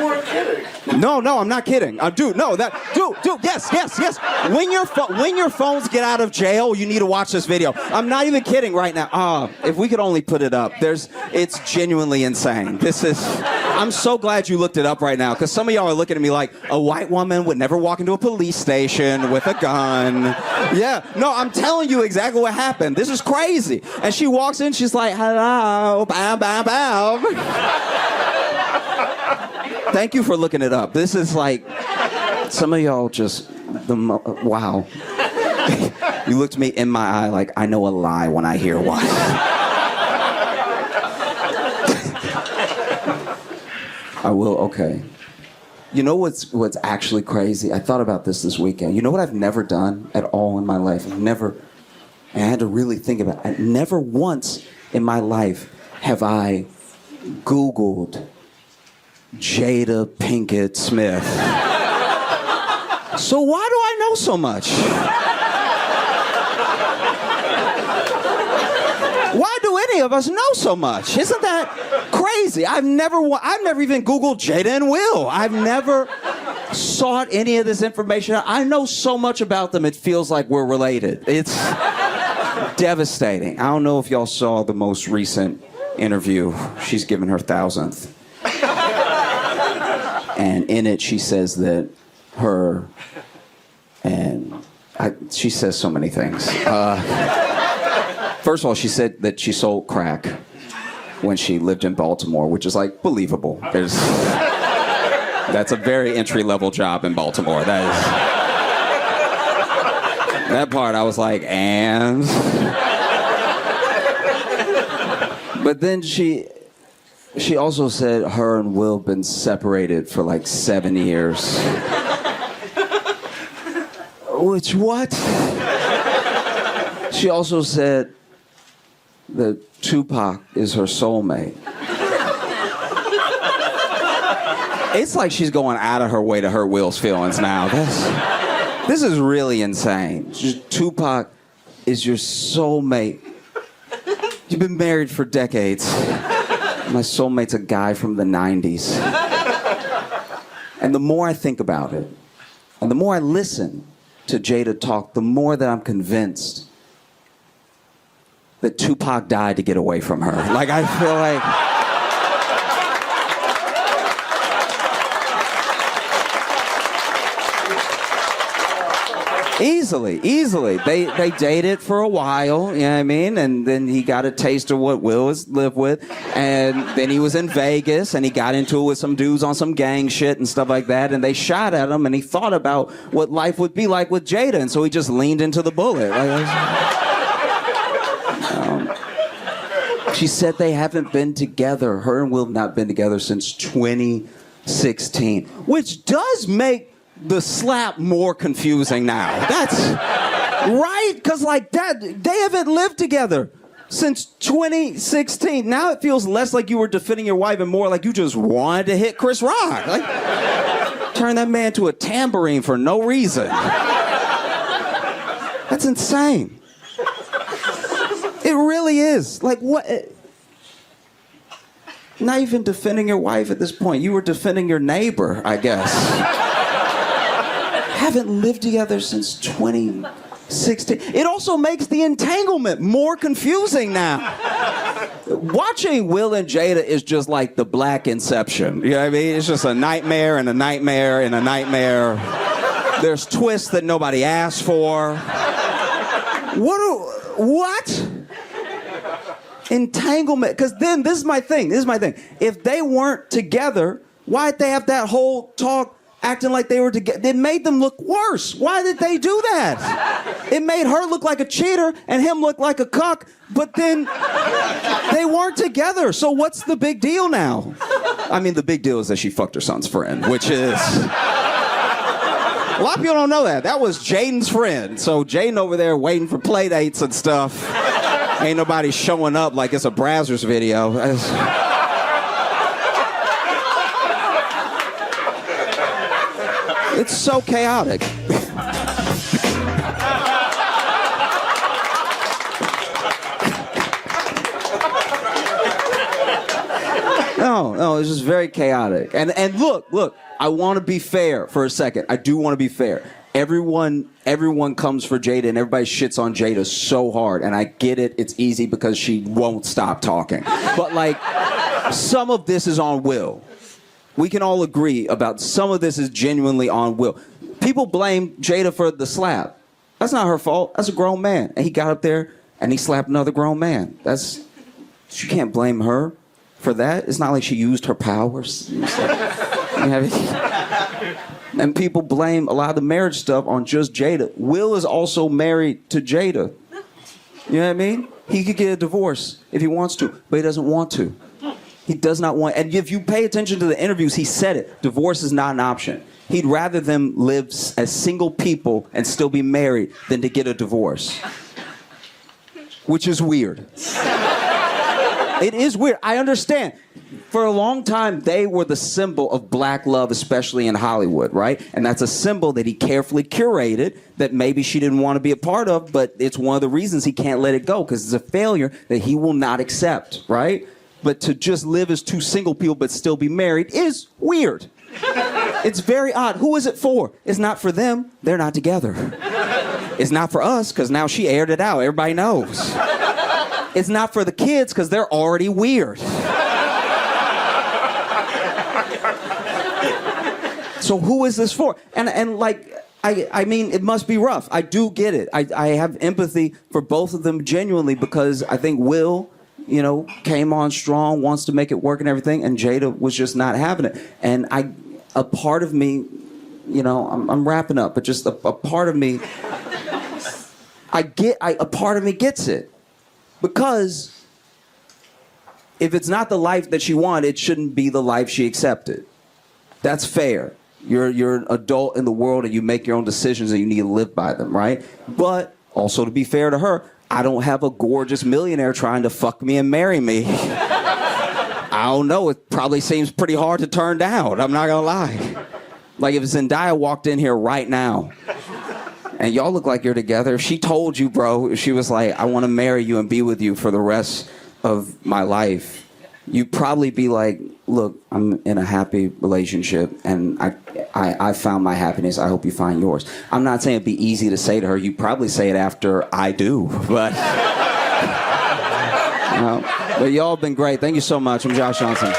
weren't kidding. No, I'm not kidding. Dude, yes. When your phones get out of jail, you need to watch this video. I'm not even kidding right now. If we could only put it up. It's genuinely insane. I'm so glad you looked it up right now, because some of y'all are looking at me like, a white woman would never walk into a police station with a gun. Yeah, no, I'm telling you exactly what happened. This is crazy. And she walks in, she's like, hello, bam, bam, bam. Thank you for looking it up. This is like, some of y'all just, wow. You looked me in my eye like, I know a lie when I hear one. I will, okay. You know what's actually crazy? I thought about this weekend. You know what I've never done at all in my life? I had to really think about it. Never once in my life have I Googled Jada Pinkett Smith. So why do I know so much? Why do any of us know so much? Isn't that crazy? I've never even Googled Jada and Will. I've never sought any of this information. I know so much about them, it feels like we're related. It's devastating. I don't know if y'all saw the most recent interview. She's given her 1,000th. And in it, she says that she says so many things. First of all, she said that she sold crack when she lived in Baltimore, which is believable. That's a very entry-level job in Baltimore. That part I was like, and? But then she also said her and Will have been separated for 7 years. Which, what? She also said that Tupac is her soulmate. It's like she's going out of her way to hurt Will's feelings now. This is really insane. Tupac is your soulmate. You've been married for decades. My soulmate's a guy from the 90s. And the more I think about it, and the more I listen to Jada talk, the more that I'm convinced that Tupac died to get away from her. I feel like... Easily. They dated for a while, you know what I mean? And then he got a taste of what Will has lived with. And then he was in Vegas and he got into it with some dudes on some gang shit and stuff like that. And they shot at him and he thought about what life would be like with Jada. And so he just leaned into the bullet. She said they haven't been together. Her and Will have not been together since 2016, which does make the slap more confusing now. That's right, because like that, they haven't lived together since 2016. Now it feels less like you were defending your wife and more like you just wanted to hit Chris Rock. Like, turn that man to a tambourine for no reason. That's insane. It really is. Like, what? Not even defending your wife at this point. You were defending your neighbor, I guess. Haven't lived together since 2016. It also makes the entanglement more confusing now. Watching Will and Jada is just like the black Inception. You know what I mean? It's just a nightmare and a nightmare and a nightmare. There's twists that nobody asked for. What? Entanglement. Because then, this is my thing. If they weren't together, why'd they have that whole talk acting like they were together? It made them look worse. Why did they do that? It made her look like a cheater and him look like a cuck, but then they weren't together. So what's the big deal now? I mean, the big deal is that she fucked her son's friend, which is... A lot of people don't know that. That was Jaden's friend. So Jaden over there waiting for play dates and stuff. Ain't nobody showing up like it's a Brazzers video. It's so chaotic. No, it's just very chaotic. And look, I want to be fair for a second. I do want to be fair. Everyone comes for Jada and everybody shits on Jada so hard. And I get it. It's easy because she won't stop talking. But like, some of this is on Will. We can all agree about some of this is genuinely on Will. People blame Jada for the slap. That's not her fault. That's a grown man. And he got up there and he slapped another grown man. You can't blame her for that. It's not like she used her powers. And people blame a lot of the marriage stuff on just Jada. Will is also married to Jada. You know what I mean? He could get a divorce if he wants to, but he doesn't want to. He does not want, and if you pay attention to the interviews, he said it. Divorce is not an option. He'd rather them live as single people and still be married than to get a divorce. Which is weird. It is weird. I understand. For a long time, they were the symbol of black love, especially in Hollywood, right? And that's a symbol that he carefully curated that maybe she didn't want to be a part of, but it's one of the reasons he can't let it go, because it's a failure that he will not accept, right? But to just live as two single people but still be married is weird. It's very odd. Who is it for? It's not for them. They're not together. It's not for us, because now she aired it out. Everybody knows. It's not for the kids, because they're already weird. So who is this for? And like, I mean, it must be rough. I do get it. I have empathy for both of them genuinely, because I think Will, you know, came on strong, wants to make it work and everything, and Jada was just not having it. And a part of me, you know, I'm wrapping up, but just a part of me, a part of me gets it. Because if it's not the life that she wanted, it shouldn't be the life she accepted. That's fair. You're an adult in the world and you make your own decisions and you need to live by them, right? But also, to be fair to her, I don't have a gorgeous millionaire trying to fuck me and marry me. I don't know. It probably seems pretty hard to turn down. I'm not gonna lie. Like if Zendaya walked in here right now and y'all look like you're together, if she told you, bro, if she was like, I want to marry you and be with you for the rest of my life, you'd probably be like, look, I'm in a happy relationship and I found my happiness. I hope you find yours. I'm not saying it'd be easy to say to her. You probably say it after I do, but but y'all have been great. Thank you so much. I'm Josh Johnson.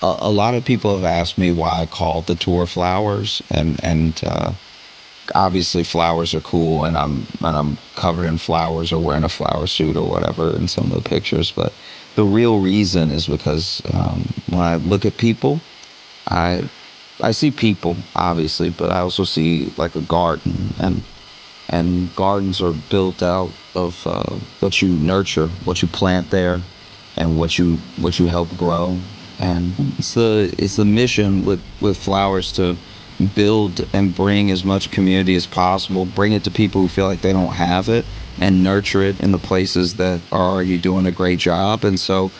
a lot of people have asked me why I call the tour flowers, and obviously flowers are cool, and I'm covered in flowers or wearing a flower suit or whatever in some of the pictures. But the real reason is because when I look at people, I I see people obviously, but I also see like a garden, and gardens are built out of what you nurture, what you plant there, and what you help grow. And it's the mission with flowers to build and bring as much community as possible, bring it to people who feel like they don't have it, and nurture it in the places that are already doing a great job. And so,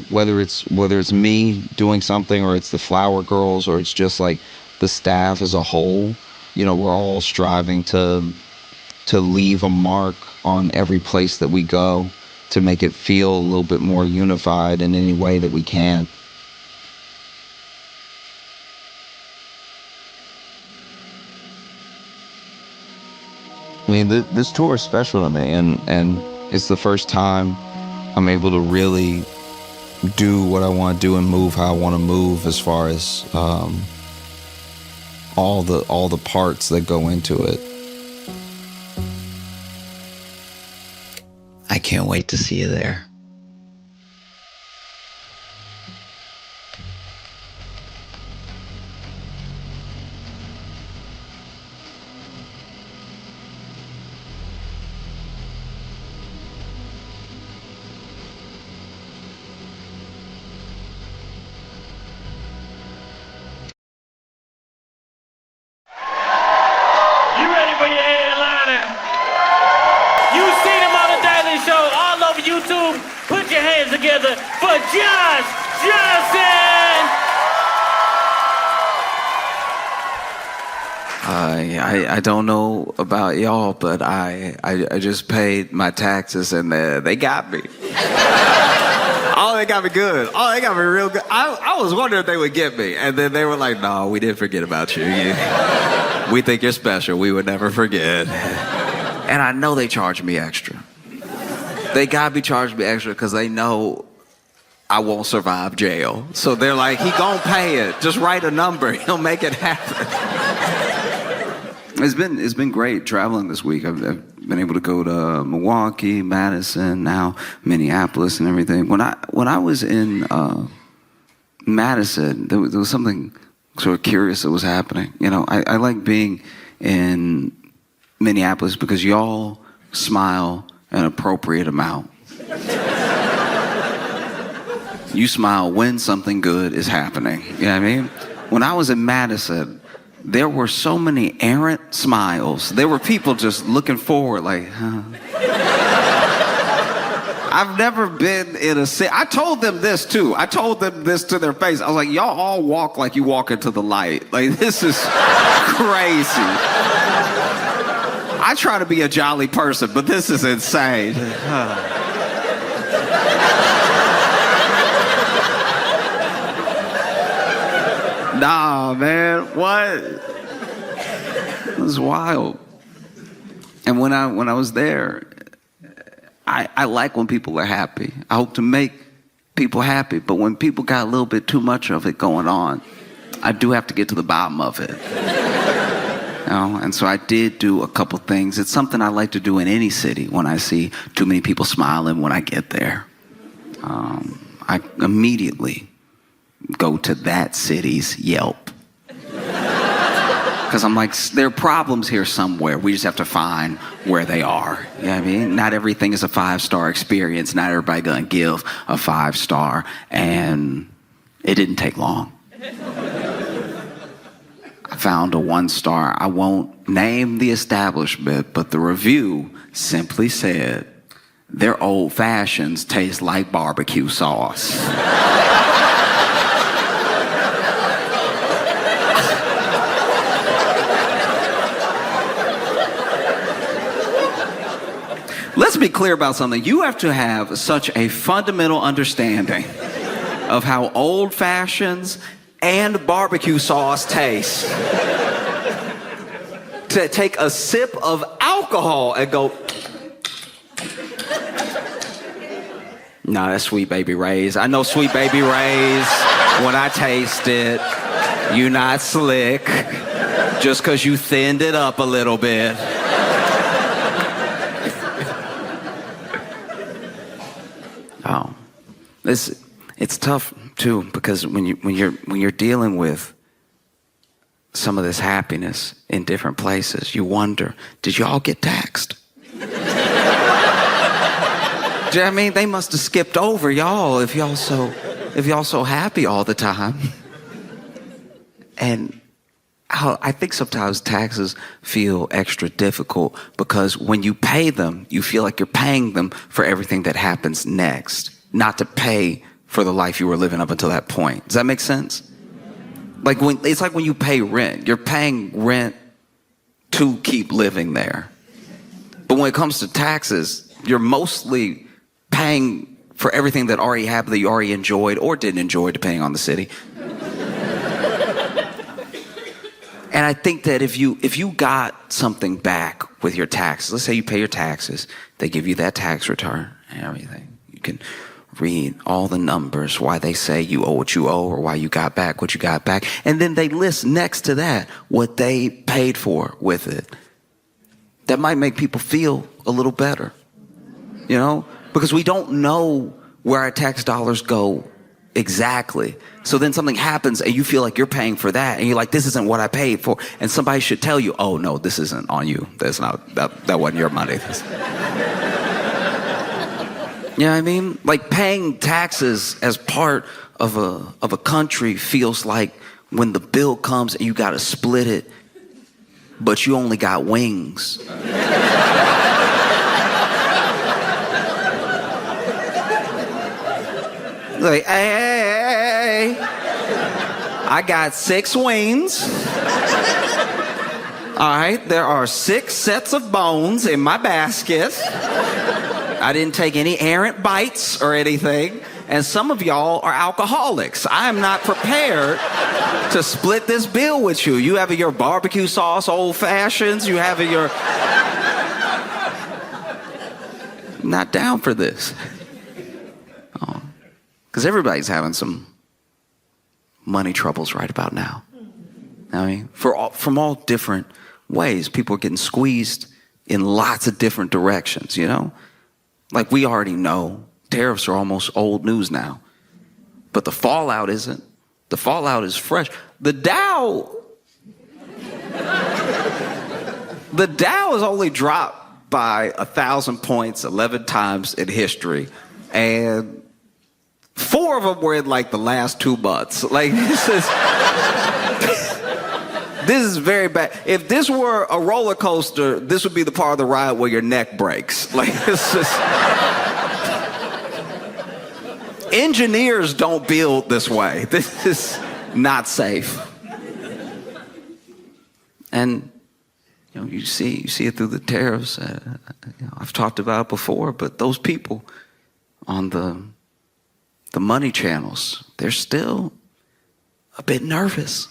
whether it's me doing something, or it's the flower girls, or it's just like the staff as a whole, we're all striving to leave a mark on every place that we go, to make it feel a little bit more unified in any way that we can. I mean, this tour is special to me, and it's the first time I'm able to really do what I want to do and move how I want to move, as far as all the parts that go into it. I can't wait to see you there. You ready for your headliner? You seen him on the Daily Show all over YouTube. Put your hands together for Josh Johnson. I don't know about y'all, but I just paid my taxes, and they got me. Oh, they got me good. Oh, they got me real good. I was wondering if they would get me. And then they were like, no, we didn't forget about you. We think you're special. We would never forget. And I know they charged me extra. They got me charged me extra because they know I won't survive jail. So they're like, he gonna pay it. Just write a number. He'll make it happen. It's been great traveling this week. I've been able to go to Milwaukee, Madison, now Minneapolis, and everything. When I was in Madison, there was something sort of curious that was happening. I like being in Minneapolis because y'all smile an appropriate amount. You smile when something good is happening. You know what I mean? When I was in Madison, there were so many errant smiles. There were people just looking forward like, huh. I've never been in a city. I told them this too. I told them this to their face. I was like, y'all all walk like you walk into the light. Like, this is crazy. I try to be a jolly person, but this is insane. Nah, man, what? It was wild. And when I was there, I like when people are happy. I hope to make people happy. But when people got a little bit too much of it going on, I do have to get to the bottom of it. And so I did do a couple things. It's something I like to do in any city when I see too many people smiling when I get there. I immediately go to that city's Yelp. Because I'm like, there are problems here somewhere. We just have to find where they are. You know what I mean? Not everything is a 5-star experience. Not everybody gonna give a 5-star. And it didn't take long. I found a 1-star. I won't name the establishment, but the review simply said, their old fashions taste like barbecue sauce. Let's be clear about something. You have to have such a fundamental understanding of how old fashions and barbecue sauce taste to take a sip of alcohol and go, nah, that's Sweet Baby Ray's. I know Sweet Baby Ray's. when I taste it. You not slick just because you thinned it up a little bit. Oh, it's tough too, because when you're dealing with some of this happiness in different places, you wonder, did y'all get taxed? Do you know what I mean? They must have skipped over y'all if y'all so happy all the time. And I think sometimes taxes feel extra difficult because when you pay them, you feel like you're paying them for everything that happens next, not to pay for the life you were living up until that point. Does that make sense? It's like when you pay rent. You're paying rent to keep living there. But when it comes to taxes, you're mostly paying for everything that already happened, that you already enjoyed or didn't enjoy, depending on the city. And I think that if you got something back with your taxes, let's say you pay your taxes, they give you that tax return and everything. You can read all the numbers, why they say you owe what you owe or why you got back what you got back. And then they list next to that what they paid for with it. That might make people feel a little better, you know, because we don't know where our tax dollars go exactly. So then something happens and you feel like you're paying for that and you're like, this isn't what I paid for. And somebody should tell you, oh no, this isn't on you. That's not, that wasn't your money. You know what I mean? Like paying taxes as part of a country feels like when the bill comes and you got to split it, but you only got wings. Like, hey, I got 6 wings. All right, there are 6 sets of bones in my basket. I didn't take any errant bites or anything. And some of y'all are alcoholics. I am not prepared to split this bill with you. You have your barbecue sauce old fashions. You have your... I'm not down for this. Because everybody's having some money troubles right about now. I mean, from all different ways. People are getting squeezed in lots of different directions, you know? Like we already know, tariffs are almost old news now. But the fallout isn't. The fallout is fresh. The Dow has only dropped by 1,000 points 11 times in history. And 4 of them were in like the last 2 months. Like this is very bad. If this were a roller coaster, this would be the part of the ride where your neck breaks. Like it's just... Engineers don't build this way. This is not safe. And you know, you see it through the tariffs. I've talked about it before, but those people on the money channels, they're still a bit nervous.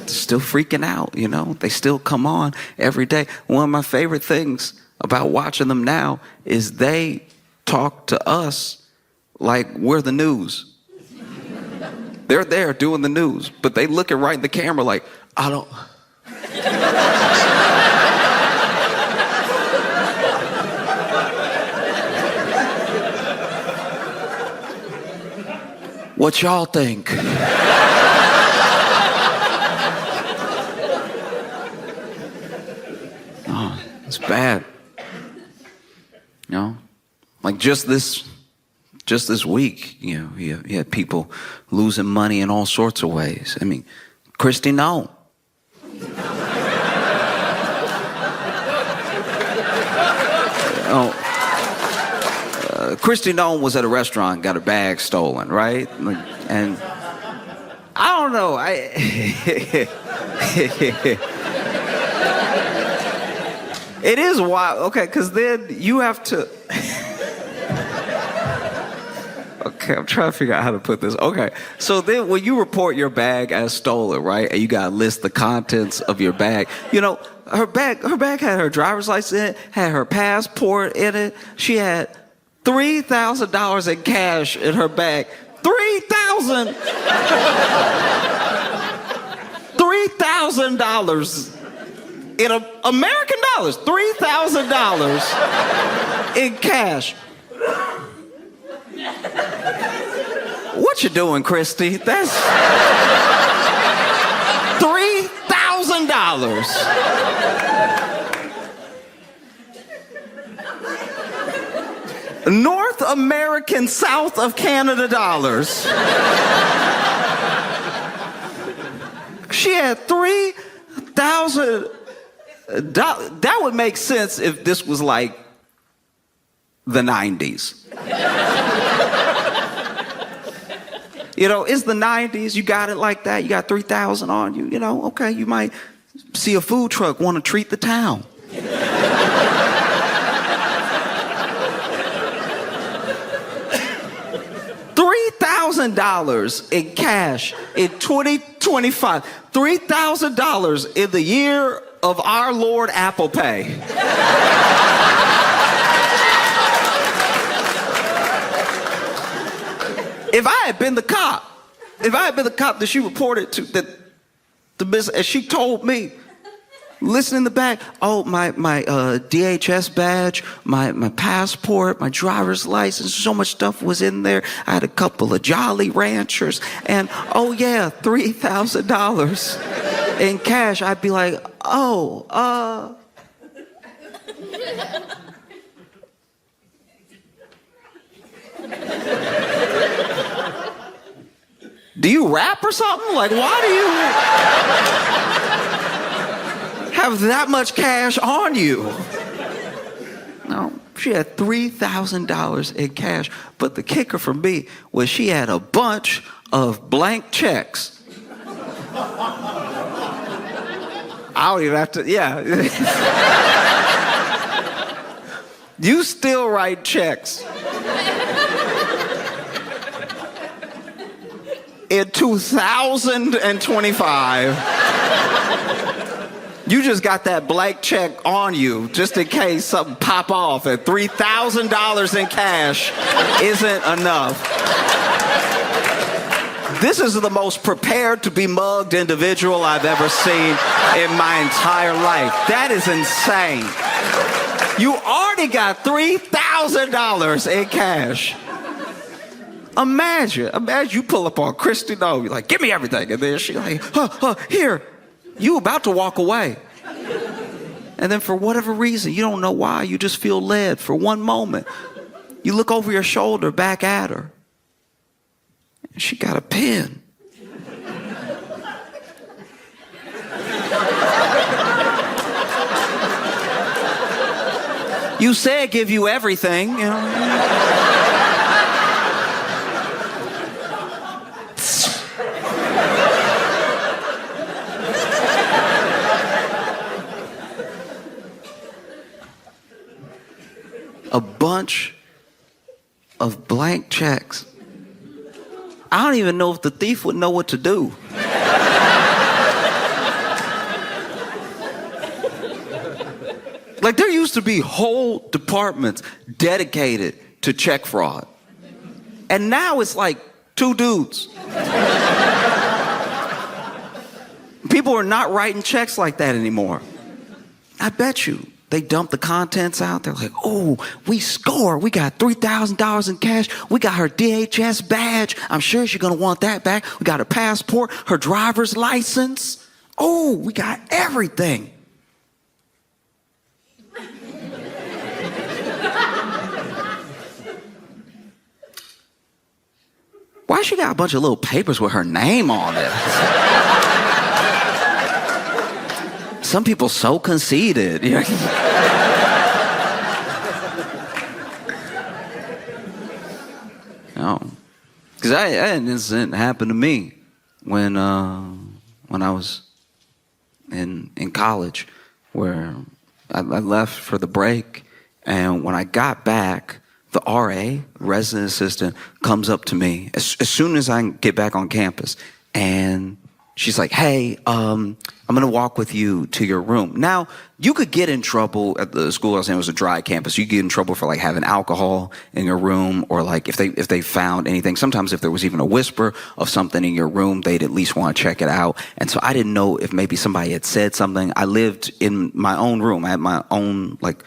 Still freaking out, you know. They still come on every day. One of my favorite things about watching them now is they talk to us like we're the news. They're there doing the news, but they look it right in the camera like, I don't... What y'all think? Oh, it's bad. You know, like just this week, you know, you had people losing money in all sorts of ways. I mean, Christy Nome. Christy Nome was at a restaurant, got her bag stolen, right? And I don't know. It is wild. Okay, because then you have to... Okay, I'm trying to figure out how to put this. Okay, so then when you report your bag as stolen, right, and you got to list the contents of your bag, you know, her bag had her driver's license in it, had her passport in it. She had $3,000 in cash in her bag. $3,000! $3,000 in American dollars, $3,000 in cash. What you doing, Christy? That's $3,000. North American, South of Canada dollars. She had $3,000. That would make sense if this was like the 90s. You know, it's the 90s. You got it like that. You got 3,000 on you. You know, okay, you might see a food truck, want to treat the town. $3,000 in cash in 2025. $3,000 in the year of our Lord Apple Pay. If I had been the cop that she reported to, that the business, and she told me, listen in the back, oh, my DHS badge, my passport, my driver's license, so much stuff was in there. I had a couple of Jolly Ranchers, and oh yeah, $3,000 in cash. I'd be like, oh, do you rap or something? Like, why do you have that much cash on you? No, she had $3,000 in cash. But the kicker for me was she had a bunch of blank checks. I don't even have to, yeah. You still write checks. In 2025, you just got that blank check on you just in case something pop off, and $3,000 in cash isn't enough. This is the most prepared to be mugged individual I've ever seen in my entire life. That is insane. You already got $3,000 in cash. Imagine you pull up on Christy, no, you're like, give me everything. And then she's like, here, you about to walk away. And then for whatever reason, you don't know why, you just feel led for one moment. You look over your shoulder back at her. And she got a pen. You said give you everything, you know. A bunch of blank checks. I don't even know if the thief would know what to do. Like, there used to be whole departments dedicated to check fraud. And now it's like 2 dudes. People are not writing checks like that anymore. I bet you. They dump the contents out. They're like, oh, we score. We got $3,000 in cash. We got her DHS badge. I'm sure she's going to want that back. We got her passport, her driver's license. Oh, we got everything. Why she got a bunch of little papers with her name on it? Some people so conceited. No, because I had an incident happen to me when I was in college, where I left for the break, and when I got back, the RA, resident assistant, comes up to me as soon as I get back on campus, and she's like, hey, I'm going to walk with you to your room. Now, you could get in trouble at the school I was in. It was a dry campus. You could get in trouble for like having alcohol in your room, or like if they found anything. Sometimes if there was even a whisper of something in your room, they'd at least want to check it out. And so I didn't know if maybe somebody had said something. I lived in my own room. I had my own like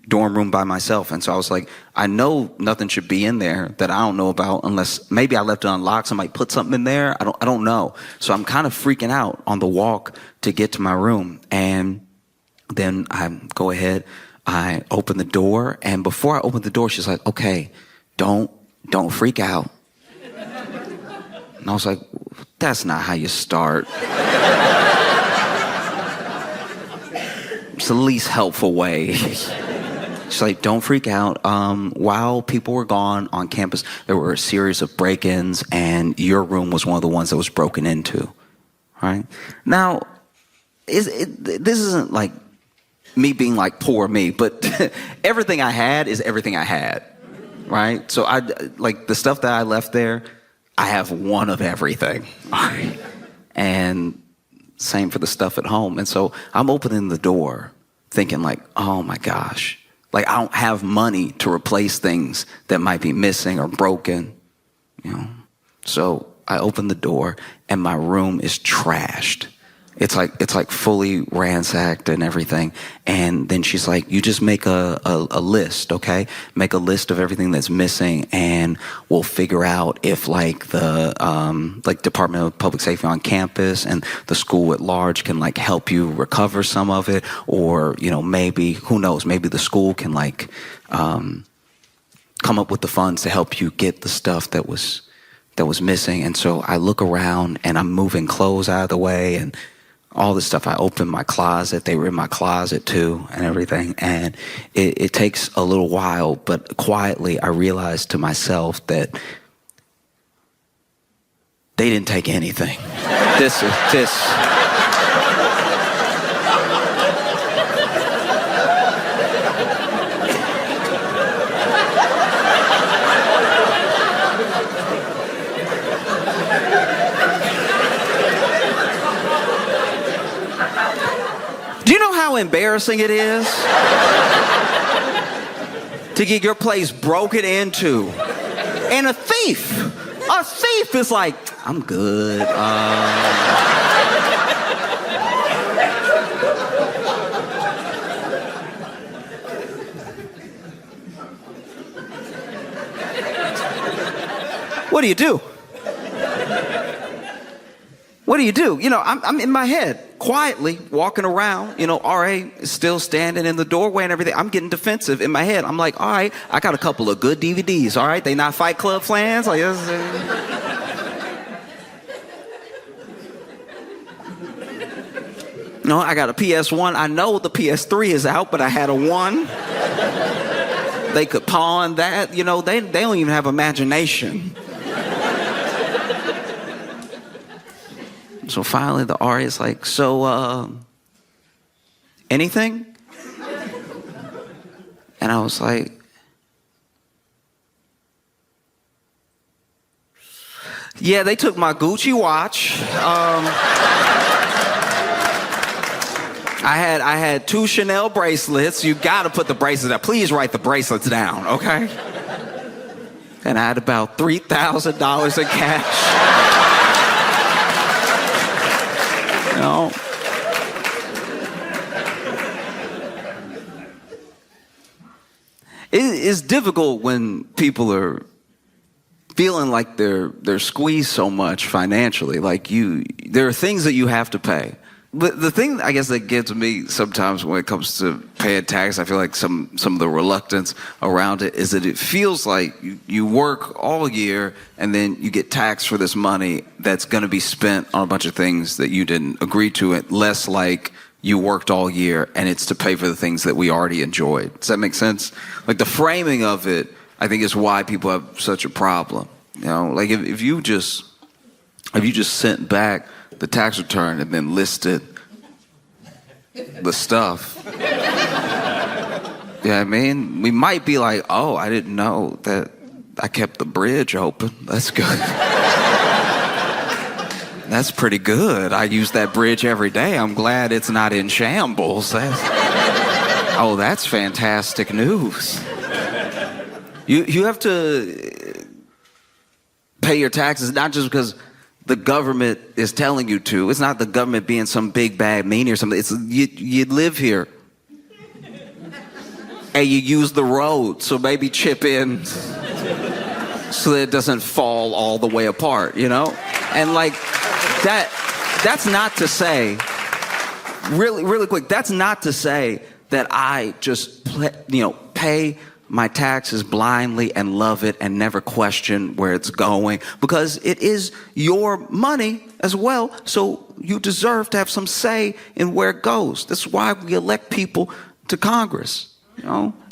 dorm room by myself. And so I was like, I know nothing should be in there that I don't know about, unless maybe I left it unlocked. Somebody put something in there. I don't know. So I'm kind of freaking out on the walk to get to my room. And then I go ahead, I open the door. And before I open the door, she's like, okay, don't freak out. And I was like, that's not how you start. It's the least helpful way. She's like, don't freak out. While people were gone on campus, there were a series of break-ins, and your room was one of the ones that was broken into. Right? Now, this isn't like me being like poor me, but everything I had is everything I had. Right? So I like the stuff that I left there, I have one of everything. Right? And same for the stuff at home. And so I'm opening the door thinking like, oh my gosh. Like, I don't have money to replace things that might be missing or broken, you know. So I open the door, and my room is trashed. It's like fully ransacked and everything. And then she's like, you just make a list, okay? Make a list of everything that's missing, and we'll figure out if like the like Department of Public Safety on campus and the school at large can like help you recover some of it, or you know, maybe, who knows, maybe the school can like come up with the funds to help you get the stuff that was missing. And so I look around, and I'm moving clothes out of the way and all this stuff. I opened my closet. They were in my closet too and everything. And it takes a little while, but quietly I realized to myself that they didn't take anything. This. Do you know how embarrassing it is to get your place broken into? And a thief is like, I'm good. What do you do? What do you do? You know, I'm in my head, quietly walking around. You know, RA is still standing in the doorway and everything. I'm getting defensive in my head. I'm like, all right, I got a couple of good DVDs. All right, they not Fight Club fans. Like, no, I got a PS1. I know the PS3 is out, but I had a 1. They could pawn that. You know, they don't even have imagination. So finally the RA is like, so, anything? And I was like, yeah, they took my Gucci watch. I had 2 Chanel bracelets. You gotta put the bracelets down. Please write the bracelets down, okay? And I had about $3,000 in cash. You know? It's difficult when people are feeling like they're squeezed so much financially. Like there are things that you have to pay. But the thing, I guess, that gets me sometimes when it comes to paying tax, I feel like some of the reluctance around it is that it feels like you work all year and then you get taxed for this money that's going to be spent on a bunch of things that you didn't agree to. It less like you worked all year and it's to pay for the things that we already enjoyed. Does that make sense? Like the framing of it, I think, is why people have such a problem. You know, like if you just sent back the tax return and then listed the stuff. Yeah, I mean, we might be like, oh, I didn't know that I kept the bridge open. That's good. That's pretty good. I use that bridge every day. I'm glad it's not in shambles. That's fantastic news. You have to pay your taxes not just because the government is telling you to. It's not the government being some big bad meanie or something. It's you live here. And you use the road, so maybe chip in so that it doesn't fall all the way apart, you know? And like that's not to say, really quick, that's not to say that I just, pay my taxes blindly and love it and never question where it's going, because it is your money as well, so you deserve to have some say in where it goes. That's why we elect people to Congress.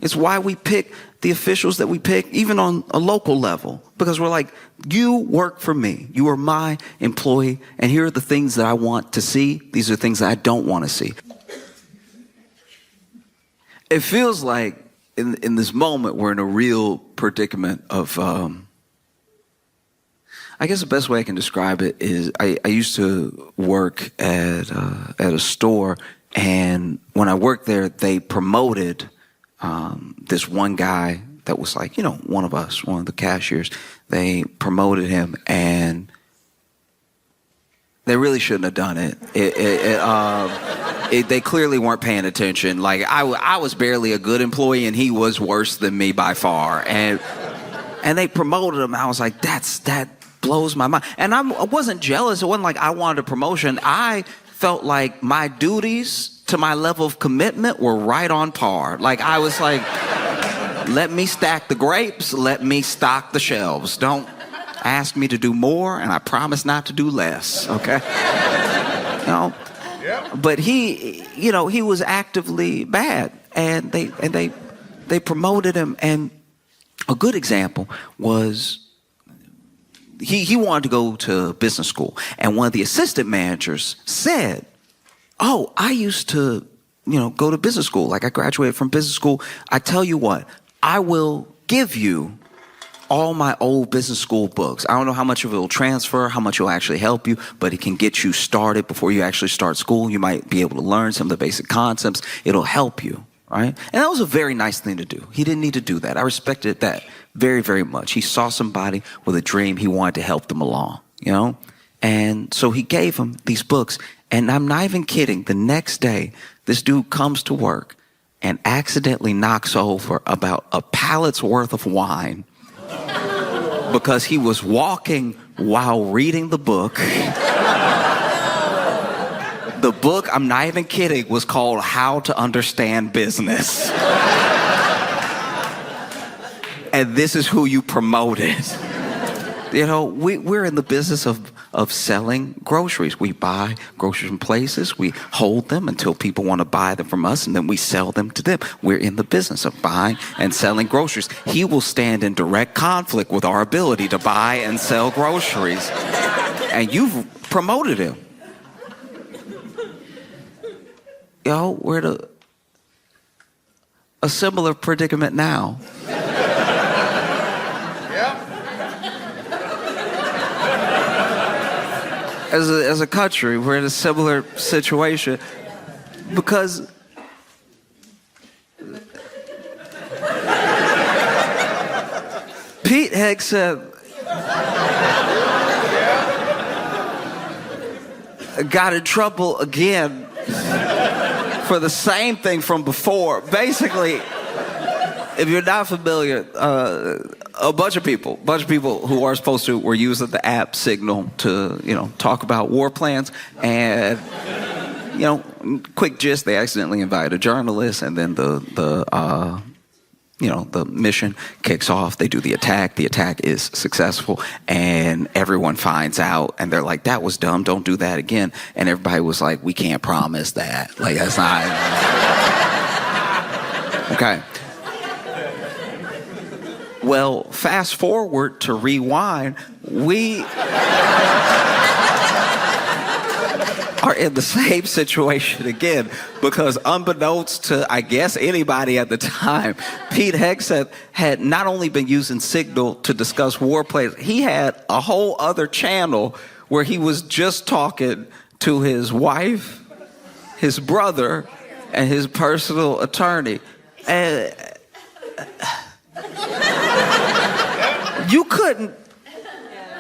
It's why we pick the officials that we pick, even on a local level, because we're like, you work for me. You are my employee, and here are the things that I want to see. These are things that I don't want to see. It feels like in this moment we're in a real predicament of, I guess the best way I can describe it is I used to work at a store, and when I worked there, they promoted this one guy that was like, one of us, one of the cashiers. They promoted him, and they really shouldn't have done it. They clearly weren't paying attention. Like I was barely a good employee, and he was worse than me by far. And they promoted him. I was like, that blows my mind. And I wasn't jealous. It wasn't like I wanted a promotion. I felt like my duties to my level of commitment were right on par. Like I was like, let me stack the grapes, let me stock the shelves. Don't ask me to do more, and I promise not to do less, okay? But he was actively bad, and they promoted him. And a good example was he wanted to go to business school, and one of the assistant managers said, "Oh, I used to, go to business school. Like I graduated from business school. I tell you what, I will give you all my old business school books. I don't know how much of it will transfer, how much it will actually help you, but it can get you started before you actually start school. You might be able to learn some of the basic concepts. It'll help you, right?" And that was a very nice thing to do. He didn't need to do that. I respected that very, very much. He saw somebody with a dream. He wanted to help them along, And so he gave him these books. And I'm not even kidding. The next day, this dude comes to work and accidentally knocks over about a pallet's worth of wine because he was walking while reading the book. The book, I'm not even kidding, was called How to Understand Business. And this is who you promoted. We're in the business of selling groceries. We buy groceries from places, we hold them until people want to buy them from us, and then we sell them to them. We're in the business of buying and selling groceries. He will stand in direct conflict with our ability to buy and sell groceries. And you've promoted him. We're in a similar predicament now. As a country, we're in a similar situation because Pete Hegseth got in trouble again for the same thing from before. Basically, if you're not familiar, a bunch of people who are supposed to were using the app Signal to, talk about war plans. And, quick gist, they accidentally invited a journalist, and then the mission kicks off. They do the attack. The attack is successful, and everyone finds out, and they're like, "That was dumb. Don't do that again." And everybody was like, "We can't promise that. Like, that's not..." Okay. Well, fast forward to rewind, we are in the same situation again, because unbeknownst to, I guess, anybody at the time, Pete Hegseth had not only been using Signal to discuss war plays, he had a whole other channel where he was just talking to his wife, his brother, and his personal attorney. And you couldn't.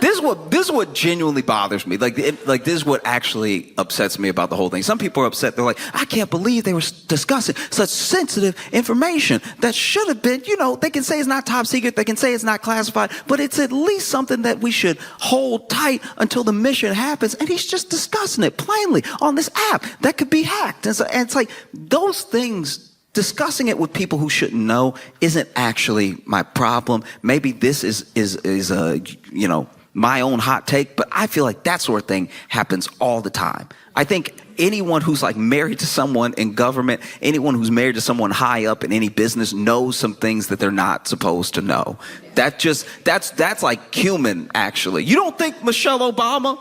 This is what genuinely bothers me. Like this is what actually upsets me about the whole thing. Some people are upset. They're like, I can't believe they were discussing such sensitive information that should have been, they can say it's not top secret. They can say it's not classified, but it's at least something that we should hold tight until the mission happens. And he's just discussing it plainly on this app that could be hacked. And it's like those things, discussing it with people who shouldn't know isn't actually my problem. Maybe this is my own hot take, but I feel like that sort of thing happens all the time. I think anyone who's like married to someone in government, anyone who's married to someone high up in any business knows some things that they're not supposed to know. That's like human, actually. You don't think Michelle Obama?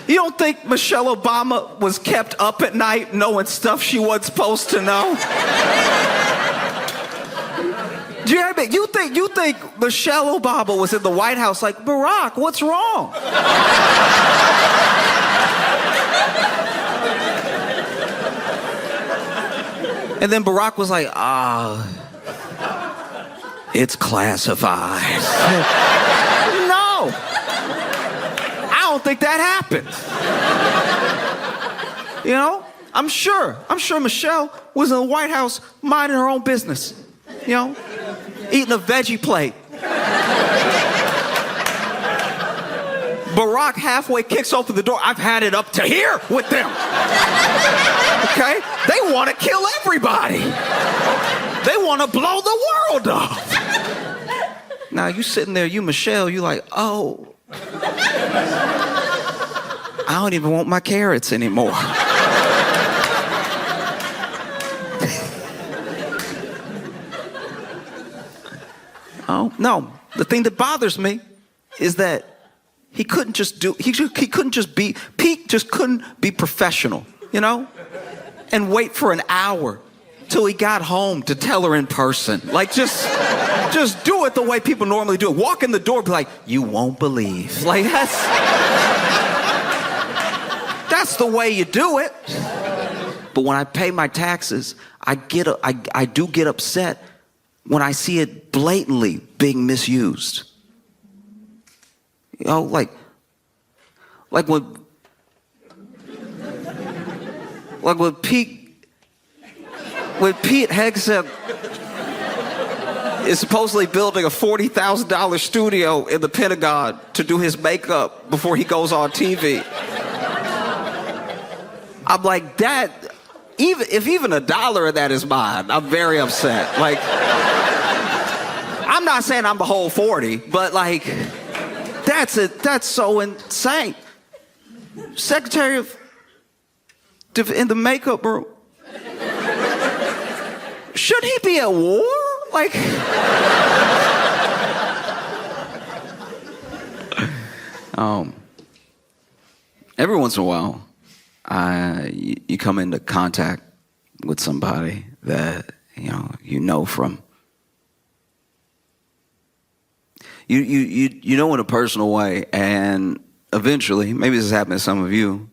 You don't think Michelle Obama was kept up at night knowing stuff she wasn't supposed to know? Do you hear me? You think Michelle Obama was in the White House like, Barack, what's wrong? And then Barack was like, it's classified. No. I don't think that happened. I'm sure Michelle was in the White House minding her own business. Eating a veggie plate. Barack halfway kicks open the door. I've had it up to here with them. Okay? They want to kill everybody. They want to blow the world up. Now you sitting there, you Michelle, you like, oh, I don't even want my carrots anymore. Oh, no. The thing that bothers me is that Pete just couldn't be professional, and wait for an hour till he got home to tell her in person. Like, just do it the way people normally do it. Walk in the door, be like, you won't believe. Like, that's the way you do it. But when I pay my taxes, I do get upset when I see it blatantly being misused. Like when Pete Hegseth is supposedly building a $40,000 studio in the Pentagon to do his makeup before he goes on TV. I'm like, that, if even $1 of that is mine, I'm very upset. Like, I'm not saying I'm the whole 40, but like, that's so insane. Secretary in the makeup room. Should he be at war? Like, every once in a while, you come into contact with somebody that from you know in a personal way, and eventually, maybe this has happened to some of you,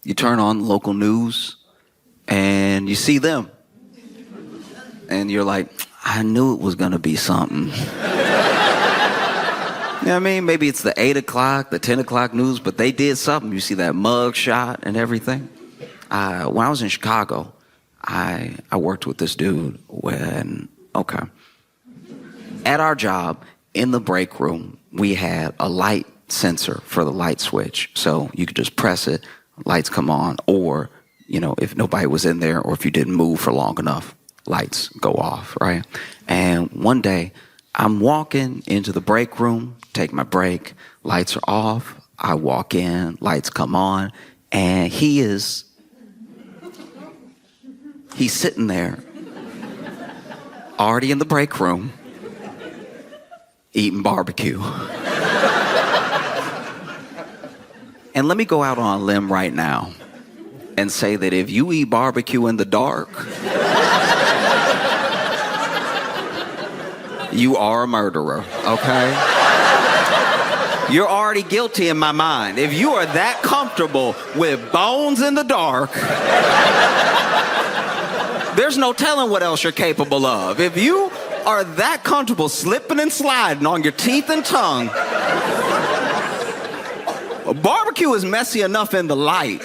you turn on local news and you see them and you're like, I knew it was gonna be something. You know what I mean? Maybe it's the 8 o'clock, the 10 o'clock news, but they did something. You see that mug shot and everything. When I was in Chicago, I worked with this dude at our job, in the break room, we had a light sensor for the light switch. So you could just press it, lights come on, or, if nobody was in there or if you didn't move for long enough, lights go off, right? And one day, I'm walking into the break room, take my break, lights are off, I walk in, lights come on, and he's sitting there, already in the break room, eating barbecue. And let me go out on a limb right now and say that if you eat barbecue in the dark, You are a murderer, okay? You're already guilty in my mind. If you are that comfortable with bones in the dark, there's no telling what else you're capable of. If you are that comfortable slipping and sliding on your teeth and tongue, barbecue is messy enough in the light.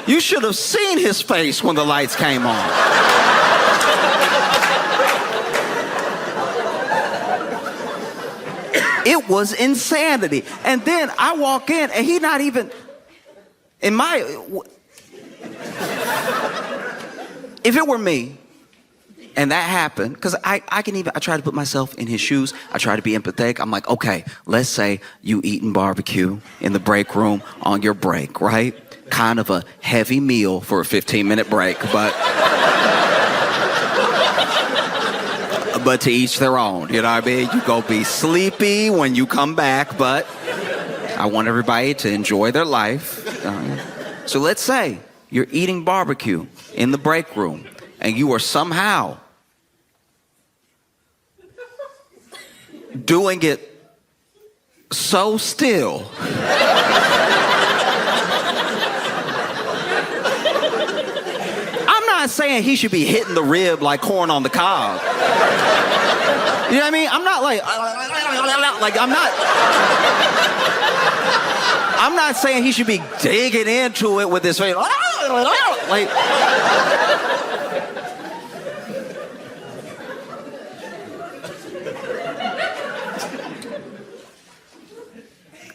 You should have seen his face when the lights came on. It was insanity. And then I walk in and he not even, if it were me and that happened, because I try to put myself in his shoes. I try to be empathetic. I'm like, okay, let's say you eating barbecue in the break room on your break, right? Kind of a heavy meal for a 15-minute break, but to each their own, you know what I mean? You go be sleepy when you come back, but I want everybody to enjoy their life. So let's say you're eating barbecue in the break room and you are somehow doing it so still I'm not saying he should be hitting the rib like corn on the cob. You know what I mean? I'm not like I'm not saying he should be digging into it with his face. Like,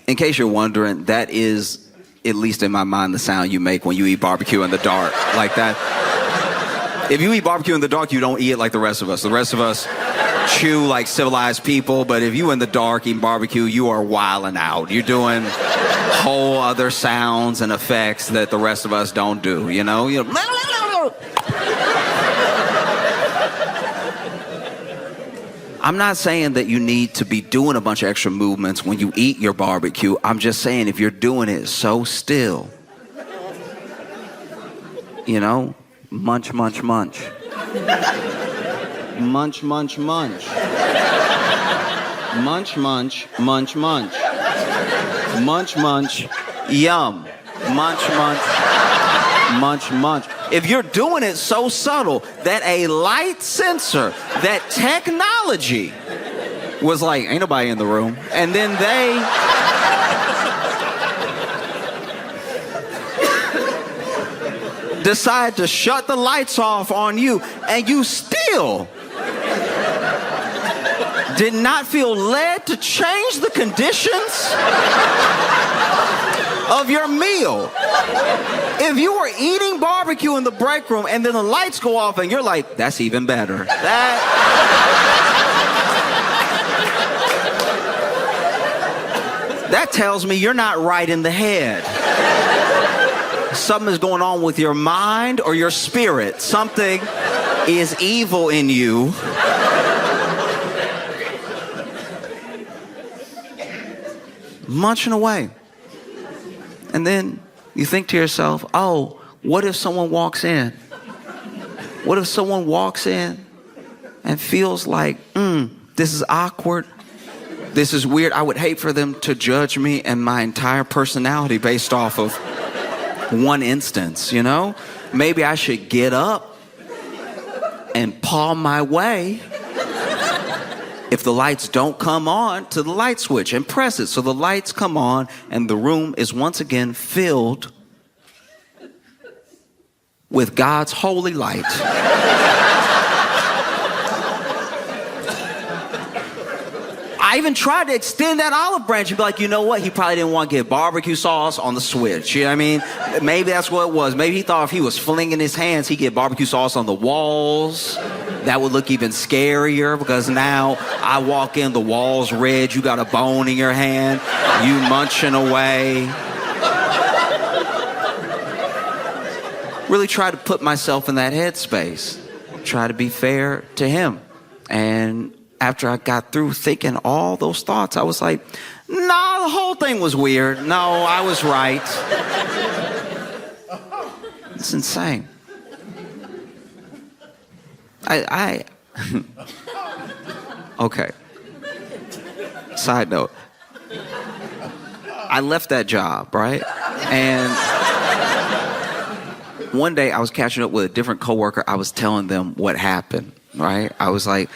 in case you're wondering, that is, at least in my mind, the sound you make when you eat barbecue in the dark. Like that. If you eat barbecue in the dark, you don't eat it like the rest of us. The rest of us chew like civilized people, but if you in the dark eating barbecue, you are wilding out. You're doing whole other sounds and effects that the rest of us don't do, you know? I'm not saying that you need to be doing a bunch of extra movements when you eat your barbecue. I'm just saying if you're doing it so still, you know, munch, munch, munch. Munch, munch, munch. Munch, munch, munch, munch. Munch, munch, yum. Munch, munch, munch, munch. If you're doing it so subtle that a light sensor, that technology was like, ain't nobody in the room. And then they decide to shut the lights off on you, and you still did not feel led to change the conditions of your meal. If you were eating barbecue in the break room and then the lights go off and you're like, that's even better. That tells me you're not right in the head. Something is going on with your mind or your spirit. Something is evil in you. Munching away. And then you think to yourself, oh, what if someone walks in? What if someone walks in and feels like, this is awkward, this is weird. I would hate for them to judge me and my entire personality based off of one instance, you know? Maybe I should get up and paw my way, if the lights don't come on, to the light switch and press it so the lights come on and the room is once again filled with God's holy light. I even tried to extend that olive branch and be like, you know what? He probably didn't want to get barbecue sauce on the switch. You know what I mean? Maybe that's what it was. Maybe he thought if he was flinging his hands, he'd get barbecue sauce on the walls. That would look even scarier because now I walk in, the wall's red, you got a bone in your hand, you munching away. Really try to put myself in that headspace. Try to be fair to him. And after I got through thinking all those thoughts, I was like, nah, the whole thing was weird. No, I was right. It's insane. Okay. Side note. I left that job, right? And one day I was catching up with a different coworker. I was telling them what happened, right? I was like,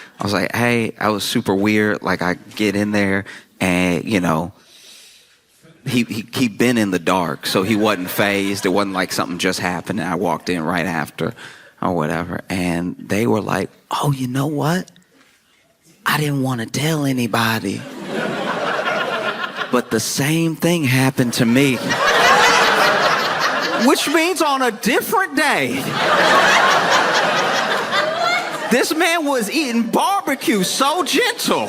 hey, I was super weird. Like, I get in there and, you know, he'd been in the dark, so he wasn't phased. It wasn't like something just happened and I walked in right after or whatever. And they were like, oh, you know what? I didn't want to tell anybody. But the same thing happened to me. Which means on a different day, this man was eating barbecue so gentle.